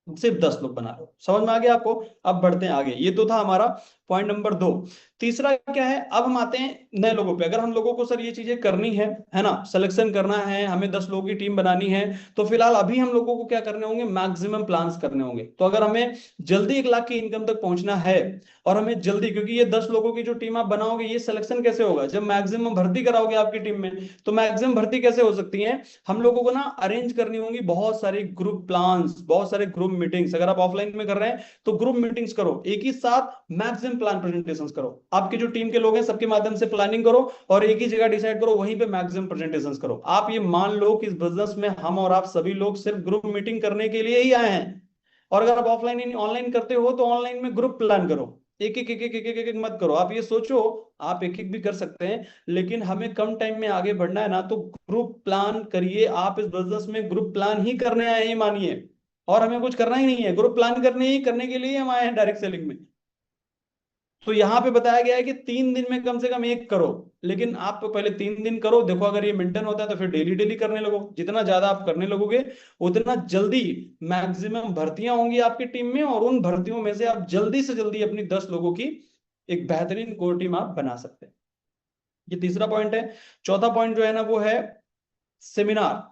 सिर्फ 10 लोग बना लो। समझ में आ गया आपको? अब बढ़ते हैं आगे। ये तो था हमारा पॉइंट नंबर 2। तीसरा क्या है, अब हम आते हैं नए लोगों पे। अगर हम लोगों को सर ये चीजें करनी है ना, सिलेक्शन करना है, हमें 10 लोगों की टीम बनानी है, तो फिलहाल अभी हम लोगों को क्या करने होंगे, मैक्सिमम प्लान्स करने होंगे। तो अगर हमें जल्दी 1 लाख की इनकम तक पहुंचना है, और हमें जल्दी, क्योंकि ये 10 लोगों की जो टीम आप बनाओगे, ये सिलेक्शन कैसे होगा, जब मैक्सिमम भर्ती कराओगे आपकी टीम में। तो मैक्सिमम भर्ती कैसे हो सकती है, हम लोगों को ना अरेंज करनी होंगी बहुत सारे ग्रुप प्लान्स, बहुत सारे ग्रुप मीटिंग्स। अगर आप ऑफलाइन में कर रहे हैं तो ग्रुप मीटिंग्स करो, एक ही साथ मैक्सिमम प्लान प्रेजेंटेशंस करो। आपके जो टीम के लोग हैं सबके माध्यम से प्लानिंग करो, और एक ही जगह डिसाइड करो, वहीं पे मैक्सिमम प्रेजेंटेशंस करो। आप ये मान लो कि इस बिजनेस में हम और आप सभी लोग सिर्फ ग्रुप मीटिंग करने के लिए ही आए हैं। और अगर आप ऑफलाइन ऑनलाइन करते हो तो ऑनलाइन में ग्रुप प्लान करो। एक एक एक एक एक एक एक मत करो। आप ये सोचो, आप एक एक भी कर सकते हैं, लेकिन हमें कम टाइम में आगे बढ़ना है ना, तो ग्रुप प्लान करिए। आप इस बिजनेस में ग्रुप प्लान ही करने आए हैं, मानिए, और हमें कुछ करना ही नहीं है। ग्रुप प्लान करने के लिए हम आए हैं डायरेक्ट सेलिंग में। तो यहाँ पे बताया गया है कि 3 दिन में कम से कम एक करो, लेकिन आप तो पहले 3 दिन करो, देखो अगर ये मेंटेन होता है तो फिर डेली डेली करने लगो। जितना ज्यादा आप करने लगोगे उतना जल्दी मैक्सिमम भर्तियां होंगी आपकी टीम में, और उन भर्तियों में से आप जल्दी से जल्दी अपनी 10 लोगों की एक बेहतरीन कोर टीम आप बना सकते हैं। ये तीसरा पॉइंट है। चौथा पॉइंट जो है ना वो है सेमिनार,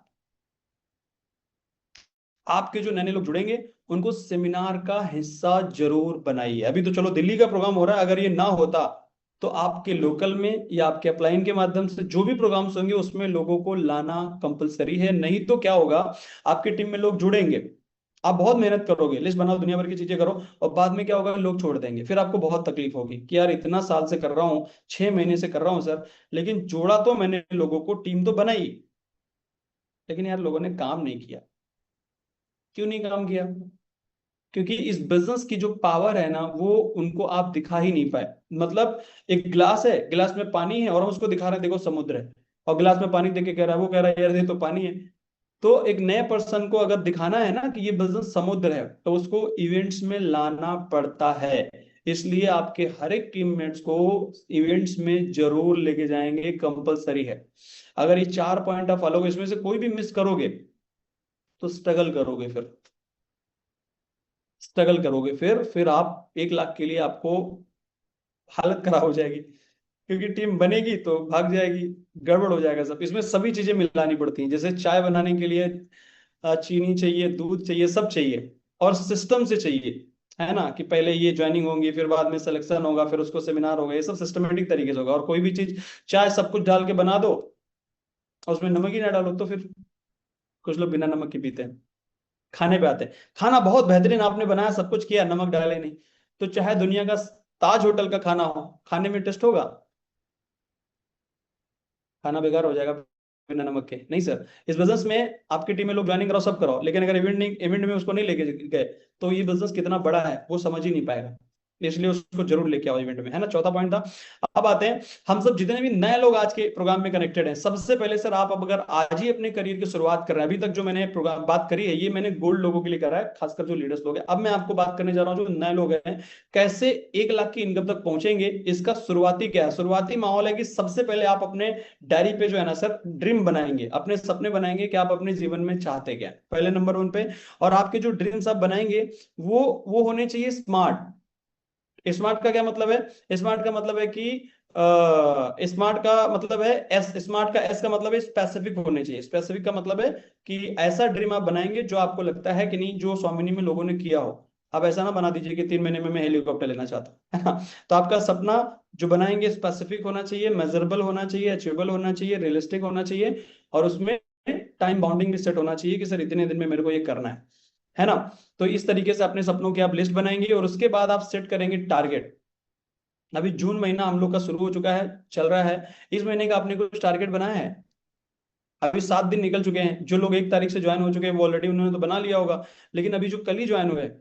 आपके जो नए नए लोग जुड़ेंगे उनको सेमिनार का हिस्सा जरूर बनाइए। अभी तो चलो दिल्ली का प्रोग्राम हो रहा है, अगर ये ना होता तो आपके लोकल में या आपके अपलाइन के माध्यम से जो भी प्रोग्राम्स होंगे उसमें लोगों को लाना कंपलसरी है। नहीं तो क्या होगा, आपकी टीम में लोग जुड़ेंगे, आप बहुत मेहनत करोगे, लिस्ट बनाओ, दुनिया भर की चीजें करो, और बाद में क्या होगा, लोग छोड़ देंगे, फिर आपको बहुत तकलीफ होगी कि यार इतना साल से कर रहा हूँ, 6 महीने से कर रहा हूँ सर, लेकिन जोड़ा तो मैंने लोगों को, टीम तो बनाई, लेकिन यार लोगों ने काम नहीं किया। क्यों नहीं काम किया? क्योंकि इस बिजनेस की जो पावर है ना, वो उनको आप दिखा ही नहीं पाए। मतलब एक गिलास है, गिलास में पानी है, और हम उसको दिखा रहे हैं देखो समुद्र है, और गिलास में पानी देख के कह रहा है, वो कह रहा है यार ये तो पानी है। तो एक नए पर्सन को अगर दिखाना है ना कि ये बिजनेस समुद्र है, तो उसको इवेंट्स में लाना पड़ता है। इसलिए आपके हर एक टीममेट्स को इवेंट्स में जरूर लेके जाएंगे, कंपलसरी है। अगर ये 4 पॉइंट आप फॉलो, इसमें से कोई भी मिस करोगे तो स्ट्रगल करोगे, फिर स्ट्रगल करोगे, फिर आप 1 लाख के लिए आपको हालत खराब हो जाएगी, क्योंकि टीम बनेगी तो भाग जाएगी, गड़बड़ हो जाएगा सब। इसमें सभी चीजें मिलानी पड़ती हैं, जैसे चाय बनाने के लिए चीनी चाहिए, दूध चाहिए, सब चाहिए, और सिस्टम से चाहिए, है ना, कि पहले ये ज्वाइनिंग होंगी, फिर बाद में सिलेक्शन होगा, फिर उसको सेमिनार होगा, ये सब सिस्टमेटिक तरीके से होगा। और कोई भी चीज, चाय सब कुछ डाल के बना दो और उसमें नमक ही ना डालो, तो फिर कुछ लोग बिना नमक के पीते हैं। खाने पे आते हैं, खाना बहुत बेहतरीन आपने बनाया, सब कुछ किया, नमक डाले नहीं, तो चाहे दुनिया का ताज होटल का खाना हो, खाने में टेस्ट होगा? खाना बेकार हो जाएगा बिना नमक के। नहीं सर, इस बिजनेस में आपकी टीम में लोग ज्वाइनिंग कराओ, सब कराओ, लेकिन अगर इवेंट नहीं, इवेंट में उसको नहीं लेके गए, तो ये बिजनेस कितना बड़ा है वो समझ ही नहीं पाएगा। इसलिए उसको जरूर लेके आओ इवेंट में, है ना, चौथा पॉइंट था। अब आते हैं, हम सब जितने भी नए लोग आज के प्रोग्राम में कनेक्टेड हैं, सबसे पहले सर आप अब अगर आज ही अपने करियर की शुरुआत कर रहे हैं, अभी तक जो मैंने प्रोग्राम बात करी है ये मैंने गोल्ड लोगों के लिए करा है, खासकर जो लीडर्स लोग हैं। अब मैं आपको बात करने जा रहा हूँ जो नए लोग हैं, कैसे 1 लाख की इनकम तक पहुंचेंगे। इसका शुरुआती क्या है, शुरुआती माहौल है कि सबसे पहले आप अपने डायरी पे जो है ना सर, ड्रीम बनाएंगे, अपने सपने बनाएंगे कि आप अपने जीवन में चाहते क्या है, पहले नंबर 1 पे। और आपके जो ड्रीम्स आप बनाएंगे वो होने चाहिए स्मार्ट। स्मार्ट का क्या मतलब है? स्मार्ट का मतलब है कि स्मार्ट का मतलब है एस, स्मार्ट का एस का मतलब है स्पेसिफिक होने चाहिए। स्पेसिफिक का मतलब है कि ऐसा ड्रीम आप बनाएंगे जो आपको लगता है कि नहीं, जो स्वामिनी में लोगों ने किया हो। आप ऐसा ना बना दीजिए कि 3 महीने में मैं हेलीकॉप्टर लेना चाहता हूं, है ना। तो आपका सपना जो बनाएंगे स्पेसिफिक होना चाहिए, मेजरेबल होना चाहिए, अचीवेबल होना चाहिए, रियलिस्टिक होना चाहिए, और उसमें टाइम बाउंडिंग भी सेट होना चाहिए कि सर इतने दिन में मेरे को ये करना है ना। तो इस तरीके से अपने सपनों की आप लिस्ट बनाएंगे, और उसके बाद आप सेट करेंगे टारगेट। अभी जून महीना हम लोग का शुरू हो चुका है, चल रहा है, इस महीने का आपने कुछ टारगेट बनाया है? अभी 7 दिन निकल चुके हैं, जो लोग 1 तारीख से ज्वाइन हो चुके हैं वो ऑलरेडी उन्होंने तो बना लिया होगा, लेकिन अभी जो कल ही ज्वाइन हुए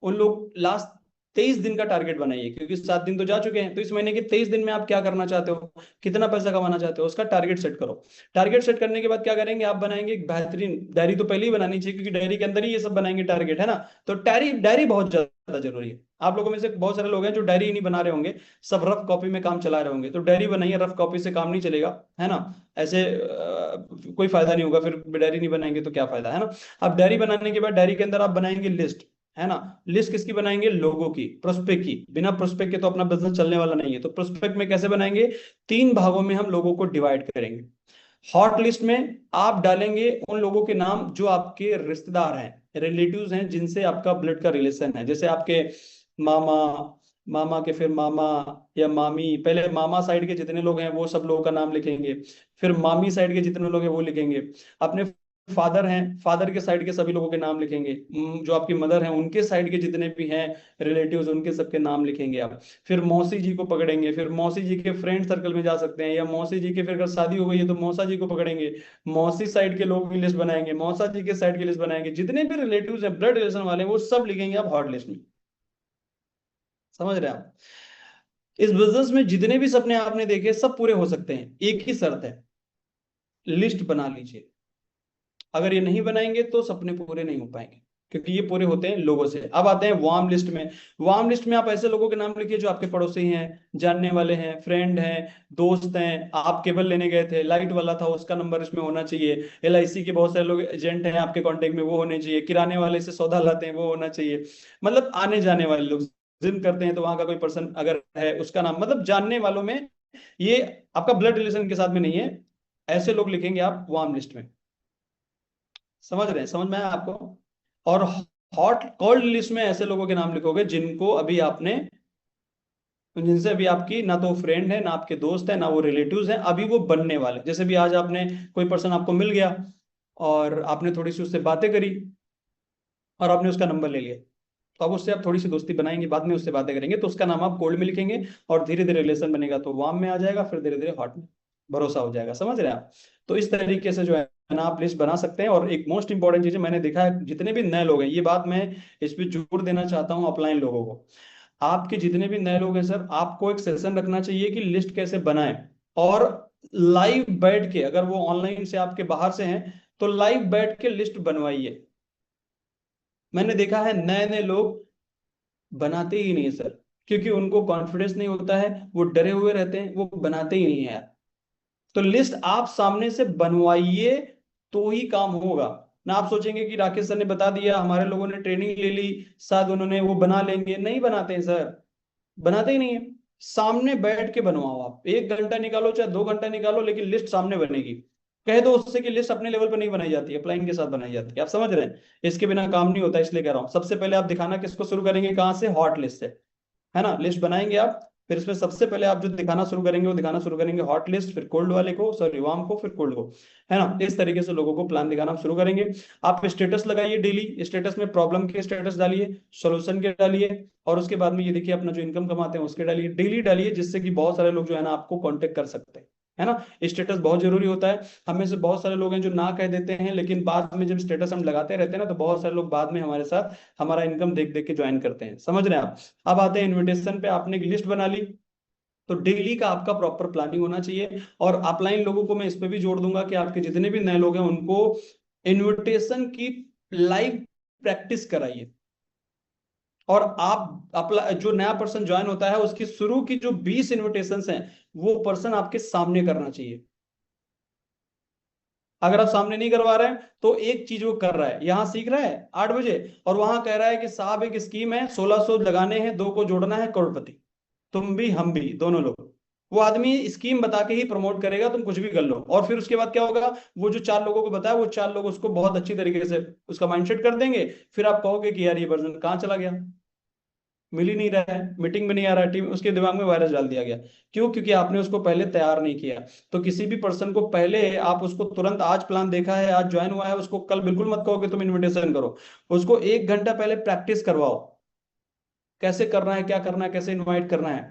उन लोग लास्ट 23 दिन का टारगेट बनाइए, क्योंकि 7 दिन तो जा चुके हैं। तो इस महीने के 23 दिन में आप क्या करना चाहते हो, कितना पैसा कमाना चाहते हो, उसका टारगेट सेट करो। टारगेट सेट करने के बाद क्या करेंगे, आप बनाएंगे एक बेहतरीन डायरी, तो पहले ही बनानी चाहिए क्योंकि डायरी के अंदर ही ये सब बनाएंगे टारगेट, है ना। तो डायरी डायरी बहुत ज्यादा जरूरी है। आप लोगों में से बहुत सारे लोग हैं जो डायरी ही नहीं बना रहे होंगे, सब रफ कॉपी में काम चला रहे होंगे। तो डायरी बनाइए, रफ कॉपी से काम नहीं चलेगा, है ना। ऐसे कोई फायदा नहीं होगा, फिर डायरी नहीं बनाएंगे तो क्या फायदा, है ना। अब डायरी बनाने के बाद डायरी के अंदर आप बनाएंगे लिस्ट, है ना। लिस्ट किसकी बनाएंगे, लोगों की, प्रोस्पेक्ट की। बिना प्रोस्पेक्ट के तो अपना बिजनेस चलने वाला नहीं है। तो प्रोस्पेक्ट में कैसे बनाएंगे, 3 भागों में हम लोगों को डिवाइड करेंगे। हॉट लिस्ट में आप डालेंगे उन लोगों के नाम जो आपके रिश्तेदार हैं, रिलेटिव्स हैं, जिनसे आपका ब्लड का रिलेशन है, जैसे आपके मामा, मामा के फिर मामा या मामी, पहले मामा साइड के जितने लोग हैं वो सब लोगों का नाम लिखेंगे, फिर मामी साइड के जितने लोग हैं वो लिखेंगे, अपने फादर हैं, फादर के साइड के सभी लोगों के नाम लिखेंगे, जो आपकी मदर हैं उनके साइड के जितने भी हैं रिलेटिव्स, उनके सबके नाम लिखेंगे आप। फिर मौसी जी को पकड़ेंगे, फिर मौसी जी के फ्रेंड सर्कल में जा सकते हैं, या मौसी जी के फिर अगर शादी हो गई है तो मौसा जी को पकड़ेंगे, मौसी साइड के लोग की लिस्ट बनाएंगे, मौसा जी के साइड की लिस्ट बनाएंगे, जितने भी रिलेटिव्स हैं, ब्लड रिलेशन वाले हैं, वो सब लिखेंगे आप हॉट लिस्ट में। समझ रहे हैं आप? इस बिजनेस में जितने भी सपने आपने देखे सब पूरे हो सकते हैं, एक ही शर्त है, लिस्ट बना लीजिए। अगर ये नहीं बनाएंगे तो सपने पूरे नहीं हो पाएंगे, क्योंकि ये पूरे होते हैं लोगों से। अब आते हैं वार्म लिस्ट में। वार्म लिस्ट में आप ऐसे लोगों के नाम लिखिए जो आपके पड़ोसी हैं, जानने वाले हैं, फ्रेंड हैं, दोस्त हैं। आप केबल लेने गए थे, लाइट वाला था, उसका नंबर इसमें होना चाहिए। LIC के बहुत सारे लोग एजेंट हैं आपके कांटेक्ट में, वो होने चाहिए। किराने वाले से सौदा लाते हैं, वो होना चाहिए। मतलब आने जाने वाले लोग, जिम करते हैं तो वहां का कोई पर्सन अगर है उसका नाम, मतलब जानने वालों में। ये आपका ब्लड रिलेशन के साथ में नहीं है, ऐसे लोग लिखेंगे आप वार्म लिस्ट में। समझ रहे हैं, समझ में आया आपको? और हॉट कोल्ड लिस्ट में ऐसे लोगों के नाम लिखोगे जिनको अभी आपने, जिनसे अभी आपकी ना तो फ्रेंड है, ना आपके दोस्त है, ना वो रिलेटिव्स हैं, अभी वो बनने वाले। जैसे भी आज आपने, कोई पर्सन आपको मिल गया और आपने थोड़ी सी उससे बातें करी और आपने उसका नंबर ले लिया, तो अब उससे आप थोड़ी सी दोस्ती बनाएंगे, बाद में उससे बातें करेंगे, तो उसका नाम आप कोल्ड में लिखेंगे और धीरे धीरे रिलेशन बनेगा तो वार्म में आ जाएगा, फिर धीरे धीरे हॉट में भरोसा हो जाएगा। समझ रहे हैं आप? तो इस तरीके से जो है ना आप लिस्ट बना सकते हैं। और एक मोस्ट इंपॉर्टेंट चीज है, मैंने देखा है जितने भी नए लोग हैं, ये बात मैं इस पे जोर देना चाहता हूँ अपलाइन लोगों को, आपके जितने भी नए लोग हैं सर, आपको एक सेशन रखना चाहिए कि लिस्ट कैसे बनाएं। और लाइव बैठ के, अगर वो ऑनलाइन से आपके बाहर से हैं तो लाइव बैठ के लिस्ट बनवाइए। मैंने देखा है नए नए लोग बनाते ही नहीं है सर, क्योंकि उनको कॉन्फिडेंस नहीं होता है, वो डरे हुए रहते हैं, वो बनाते ही नहीं है यार। तो लिस्ट आप सामने से बनवाइए तो ही काम होगा। ना आप सोचेंगे कि राकेश सर ने बता दिया, हमारे लोगों ने ट्रेनिंग ले ली, शायद उन्होंने वो बना लेंगे, नहीं बनाते हैं सर, बनाते ही नहीं है। सामने बैठ के बनवाओ, आप 1 घंटा निकालो चाहे 2 घंटा निकालो, लेकिन लिस्ट सामने बनेगी। कह दो उससे कि लिस्ट अपने लेवल पर नहीं बनाई जाती है, अपलाइन के साथ बनाई जाती है। आप समझ रहे हैं? इसके बिना काम नहीं होता, इसलिए कह रहा हूं। सबसे पहले आप दिखाना किसको शुरू करेंगे, कहाँ से? हॉट लिस्ट से, है ना? लिस्ट बनाएंगे आप, फिर इसमें सबसे पहले आप जो दिखाना शुरू करेंगे वो दिखाना शुरू करेंगे हॉट लिस्ट, फिर कोल्ड वाले को, सॉरी वार्म को, फिर कोल्ड को, है ना? इस तरीके से लोगों को प्लान दिखाना शुरू करेंगे। आप स्टेटस लगाइए, डेली स्टेटस में प्रॉब्लम के स्टेटस डालिए, सोल्यूशन के डालिए, और उसके बाद में ये देखिए अपना जो इनकम कमाते हैं उसके डालिए, डेली डालिए, जिससे कि बहुत सारे लोग जो है ना आपको कांटेक्ट कर सकते हैं, है ना? स्टेटस बहुत जरूरी होता है। हमें से बहुत सारे लोग हैं जो ना कह देते हैं, लेकिन बाद में जब स्टेटस हम लगाते रहते हैं ना, तो बहुत सारे लोग बाद में हमारे साथ हमारा इनकम देख देख के ज्वाइन करते हैं। समझ रहे हैं आप? अब आते हैं इनविटेशन पे। आपने एक लिस्ट बना ली, तो डेली का आपका प्रॉपर प्लानिंग होना चाहिए। और अपलाइन लोगों को मैं इस पे भी जोड़ दूंगा कि आपके जितने भी नए लोग हैं उनको इनविटेशन की लाइव प्रैक्टिस कराइए। और आप जो नया पर्सन ज्वाइन होता है उसकी शुरू की जो 20 इनविटेशंस हैं वो पर्सन आपके सामने करना चाहिए। अगर आप सामने नहीं करवा रहे हैं तो एक चीज वो कर रहा है, यहां सीख रहा है 8 बजे, और वहां कह रहा है कि साहब एक स्कीम है, 1600 लगाने हैं, 2 को जोड़ना है करोड़पति, तुम भी हम भी दोनों लोग। वो आदमी स्कीम बता के ही प्रमोट करेगा, तुम कुछ भी कर लो। और फिर उसके बाद क्या होगा, वो जो 4 लोगों को बताया, वो 4 लोग उसको बहुत अच्छी तरीके से उसका माइंडसेट कर देंगे। फिर आप कहोगे कि यार ये वर्जन कहाँ चला गया, मिल ही नहीं रहा है, मीटिंग में नहीं आ रहा है, टीम, उसके दिमाग में वायरस डाल दिया गया। क्यों? क्योंकि आपने उसको पहले तैयार नहीं किया। तो किसी भी पर्सन को पहले आप उसको तुरंत, आज प्लान देखा है, आज ज्वाइन हुआ है, उसको कल बिल्कुल मत कहो कि तुम इनविटेशन करो। उसको 1 घंटा पहले प्रैक्टिस करवाओ, कैसे करना है, क्या करना है, कैसे इनवाइट करना है।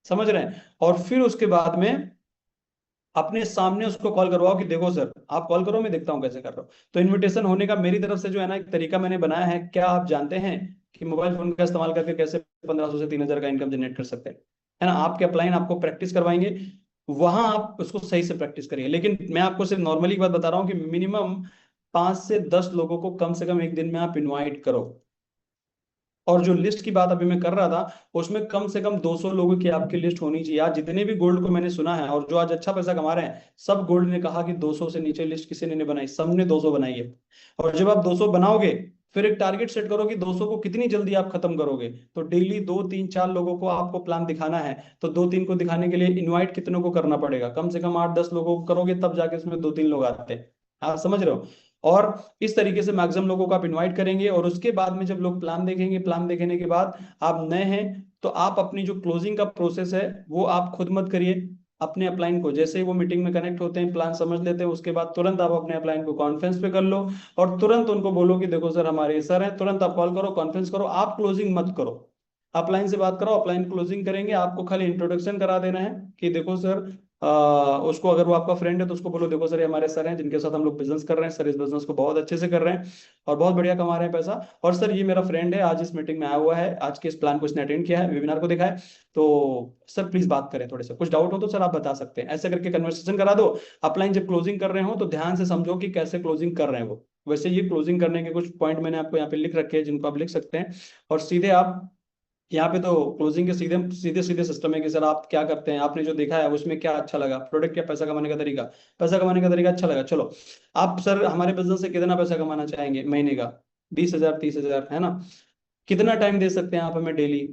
समझ रहे हैं? और फिर उसके बाद में अपने सामने उसको कॉल करवाओ कि देखो सर, आप कॉल करो, मैं देखता हूँ कैसे कर रहा हूँ। तो इनविटेशन होने का मेरी तरफ से जो है ना एक तरीका मैंने बनाया है। क्या आप जानते हैं कि मोबाइल फोन का इस्तेमाल करके कैसे 1500 से 3000 का इनकम जनरेट कर सकते हैं? है ना? आपके अपलाइन आपको प्रैक्टिस करवाएंगे, वहां आप उसको सही से प्रैक्टिस करिए। लेकिन मैं आपको सिर्फ नॉर्मली बात बता रहा हूँ कि मिनिमम 5 से 10 लोगों को कम से कम एक दिन में आप इन्वाइट करो। और जो लिस्ट की बात अभी मैं कर रहा था, उसमें कम से कम 200 लोगों की आपकी लिस्ट होनी चाहिए। आज जितने भी गोल्ड को मैंने सुना है और जो आज अच्छा पैसा कमा रहे हैं, सब गोल्ड ने कहा कि 200 से नीचे लिस्ट किसी ने नहीं बनाई, सबने 200 बनाई है। और जब आप 200 बनाओगे, फिर एक टारगेट सेट करो कि 200 को कितनी जल्दी आप खत्म करोगे। तो डेली 2 3 4 लोगों को आपको प्लान दिखाना है। तो 2 3 को दिखाने के लिए इन्वाइट कितनों को करना पड़ेगा? कम से कम 8 10 लोगों को करोगे, तब जाके उसमें 2 3 लोग आते हैं। आप समझ रहे हो? और इस तरीके से मैक्सिमम लोगों को आप इनवाइट करेंगे। और उसके बाद में जब लोग प्लान देखेंगे, प्लान देखने के बाद आप नए हैं, तो आप अपनी जो क्लोजिंग का प्रोसेस है वो आप खुद मत करिए। अपने अपलाइन को, जैसे ही वो मीटिंग में कनेक्ट होते हैं, प्लान समझ लेते हैं, उसके बाद तुरंत आप अपने अपलाइन को कॉन्फ्रेंस पे कर लो और तुरंत उनको बोलो कि देखो सर हमारे सर हैं। तुरंत आप कॉल करो, कॉन्फ्रेंस करो, आप क्लोजिंग मत करो, अपलाइन से बात करो, अपलाइन क्लोजिंग करेंगे। आपको खाली इंट्रोडक्शन करा देना है कि देखो सर, उसको, अगर वो आपका फ्रेंड है तो उसको बोलो देखो सर ये हमारे सर हैं जिनके साथ हम लोग बिजनेस कर रहे हैं, सर इस बिजनेस को बहुत अच्छे से कर रहे हैं और बहुत बढ़िया कमा रहे हैं पैसा। और सर ये मेरा फ्रेंड है, आज इस मीटिंग में आया हुआ है, आज के इस प्लान को इसने अटेंड किया है, वेबिनार को देखा है, तो सर प्लीज बात करें, थोड़े से कुछ डाउट हो तो सर आप बता सकते हैं। ऐसे करके कन्वर्सेशन करा दो। अपलाइन जब क्लोजिंग कर रहे हो तो ध्यान से समझो कि कैसे क्लोजिंग कर रहे हैं वो। वैसे ये क्लोजिंग करने के कुछ पॉइंट मैंने आपको यहाँ पे लिख रखे हैं, जिनको आप लिख सकते हैं। और सीधे आप यहाँ पे तो क्लोजिंग के सीधे सीधे सीधे सिस्टम है कि सर आप क्या करते हैं, आपने जो देखा है उसमें क्या अच्छा लगा, प्रोडक्ट या पैसा कमाने का तरीका, पैसा कमाने का तरीका अच्छा लगा, चलो आप सर हमारे बिजनेस से कितना पैसा कमाना चाहेंगे महीने का? 20,000 30,000, है ना? कितना टाइम दे सकते हैं आप हमें डेली?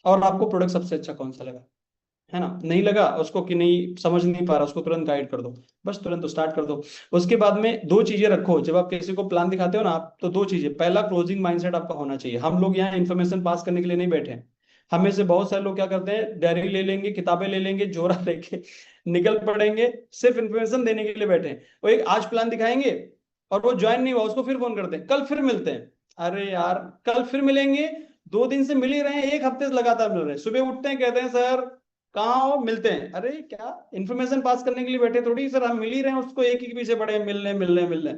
और आपको प्रोडक्ट सबसे अच्छा कौन सा लगा? है ना, नहीं लगा उसको कि नहीं समझ नहीं पा रहा, उसको तुरंत गाइड कर दो, बस तुरंत स्टार्ट कर दो। उसके बाद में दो चीजें रखो जब आप किसी को प्लान दिखाते हो ना आप, तो दो चीजें, पहला क्लोजिंग माइंडसेट आपका होना चाहिए। हम लोग यहाँ इन्फॉर्मेशन पास करने के लिए नहीं बैठे हैं। हमें से बहुत सारे लोग क्या करते हैं, डायरी ले लेंगे, किताबें ले लेंगे, जोरा लेके निकल पड़ेंगे, सिर्फ इन्फॉर्मेशन देने के लिए बैठे हैं। वो एक आज प्लान दिखाएंगे और वो ज्वाइन नहीं हुआ, उसको फिर फोन करते हैं, कल फिर मिलते हैं। अरे यार कल फिर मिलेंगे, 2 दिन से मिल ही रहे हैं, एक हफ्ते से लगातार मिल रहे हैं, सुबह उठते हैं कहते हैं सर कहाँ हो, मिलते हैं। अरे क्या इन्फॉर्मेशन पास करने के लिए बैठे थोड़ी सर, हम मिल ही रहे हैं, उसको एक ही के पीछे पड़े हैं, मिलने मिलने मिलने।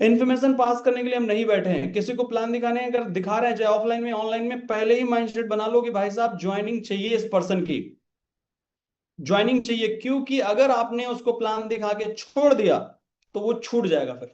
इन्फॉर्मेशन पास करने के लिए हम नहीं बैठे हैं, किसी को प्लान दिखाने हैं, अगर दिखा रहे हैं चाहे ऑफलाइन में ऑनलाइन में, पहले ही माइंडसेट बना लो कि भाई साहब ज्वाइनिंग चाहिए इस पर्सन की, ज्वाइनिंग चाहिए। क्योंकि अगर आपने उसको प्लान दिखा के छोड़ दिया तो वो छूट जाएगा फिर।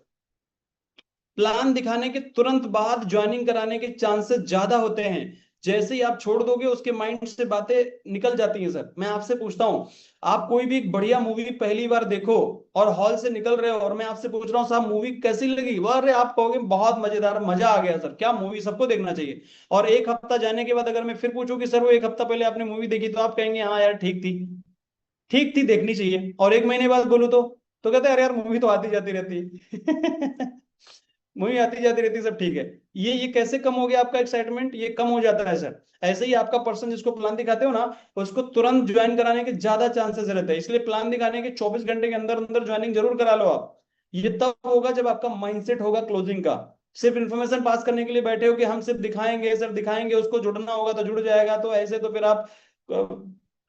प्लान दिखाने के तुरंत बाद ज्वाइनिंग कराने के चांसेस ज्यादा होते हैं। जैसे ही आप छोड़ दोगे उसके माइंड से बातें निकल जाती हैं। सर मैं आपसे पूछता हूं, आप कोई भी एक बढ़िया मूवी पहली बार देखो और हॉल से निकल रहे हो और मैं आपसे पूछ रहा हूँ साहब मूवी कैसी लगी, वह अरे आप कहोगे बहुत मजेदार, मजा आ गया सर, क्या मूवी, सबको देखना चाहिए। और एक हफ्ता जाने के बाद अगर मैं फिर पूछूं कि सर वो एक हफ्ता पहले आपने मूवी देखी, तो आप कहेंगे हाँ यार ठीक थी, ठीक थी, देखनी चाहिए। और एक महीने बाद बोलूं तो कहते हैं अरे यार मूवी तो आती जाती रहती है। मूवी आती जाती रहती है, सब ठीक है। ये कैसे कम हो गया आपका एक्साइटमेंट, ये कम हो जाता है सर। ऐसे ही आपका पर्सन जिसको प्लान दिखाते हो ना, उसको तुरंत ज्वाइन कराने के ज्यादा चांसेस रहते हैं। इसलिए प्लान दिखाने के 24 घंटे के अंदर अंदर ज्वाइनिंग जरूर करा लो आप। ये तब होगा जब आपका माइंडसेट होगा क्लोजिंग का। सिर्फ इन्फॉर्मेशन पास करने के लिए बैठे हो कि हम सिर्फ दिखाएंगे, सिर्फ दिखाएंगे, उसको जुड़ना होगा तो जुड़ जाएगा, तो ऐसे तो फिर आप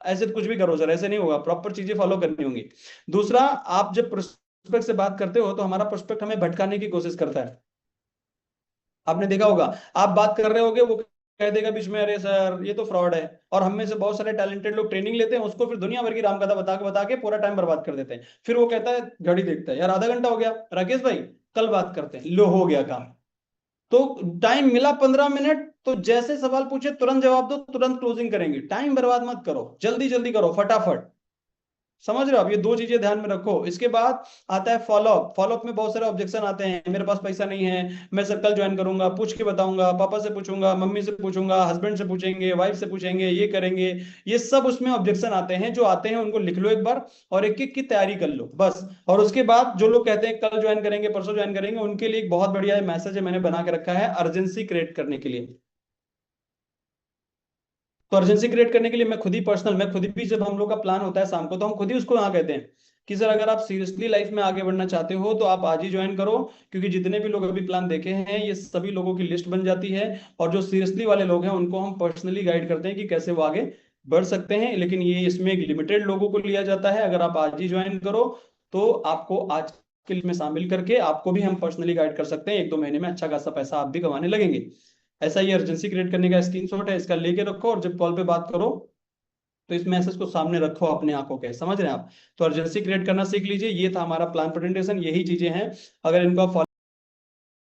ऐसे तो कुछ भी करो सर, ऐसे नहीं होगा, प्रॉपर चीजें फॉलो करनी होंगी। दूसरा, आप जब प्रोस्पेक्ट से बात करते हो तो हमारा प्रोस्पेक्ट हमें भटकाने की कोशिश करता है। आपने देखा होगा, आप बात कर रहे होगे, वो कह देगा बीच में अरे सर ये तो फ्रॉड है। और हम में से बहुत सारे टैलेंटेड लोग ट्रेनिंग लेते हैं, उसको फिर दुनिया भर की रामकथा बता के पूरा टाइम बर्बाद कर देते हैं। फिर वो कहता है, घड़ी देखता है, यार आधा घंटा हो गया, राकेश भाई कल बात करते हैं, लो हो गया काम। तो टाइम मिला 15 मिनट, तो जैसे सवाल पूछे तुरंत जवाब दो, तुरंत क्लोजिंग करेंगे, टाइम बर्बाद मत करो, जल्दी जल्दी करो फटाफट। समझ रहे हो आप, ये दो चीजें ध्यान में रखो। इसके बाद आता है फॉलोअप। फॉलोअप में बहुत सारे ऑब्जेक्शन आते हैं, मेरे पास पैसा नहीं है, मैं सर कल ज्वाइन करूंगा, पूछ के बताऊंगा, पापा से पूछूंगा, मम्मी से पूछूंगा, हस्बैंड से पूछेंगे, वाइफ से पूछेंगे, ये करेंगे। ये सब उसमें ऑब्जेक्शन आते हैं, जो आते हैं उनको लिख लो एक बार और एक एक की तैयारी कर लो बस। और उसके बाद जो लोग कहते हैं कल ज्वाइन करेंगे, परसों ज्वाइन करेंगे, उनके लिए एक बहुत बढ़िया मैसेज है मैंने बना के रखा है, अर्जेंसी क्रिएट करने के लिए। तो अर्जेंसी क्रिएट करने के लिए मैं खुद ही पर्सनल, मैं खुद भी, जब हम लोग का प्लान होता है शाम को, तो हम खुद ही उसको यहाँ कहते हैं कि सर अगर आप सीरियसली लाइफ में आगे बढ़ना चाहते हो तो आप आज ही ज्वाइन करो। क्योंकि जितने भी लोग अभी प्लान देखे हैं ये सभी लोगों की लिस्ट बन जाती है, और जो सीरियसली वाले लोग हैं उनको हम पर्सनली गाइड करते हैं कि कैसे वो आगे बढ़ सकते हैं। लेकिन ये इसमें एक लिमिटेड लोगों को लिया जाता है। अगर आप आज ही ज्वाइन करो तो आपको आज के लिस्ट में शामिल करके आपको भी हम पर्सनली गाइड कर सकते हैं, 1-2 महीने में अच्छा खासा पैसा आप भी कमाने लगेंगे। ऐसा ही अर्जेंसी क्रिएट करने का स्क्रीनशॉट है, इसका लेके रखो और जब कॉल पे बात करो तो इस मैसेज को सामने रखो अपने आंखों के, समझ रहे हैं आप। तो अर्जेंसी क्रिएट करना सीख लीजिए। ये था हमारा प्लान प्रेजेंटेशन, यही चीजें हैं, अगर इनको आप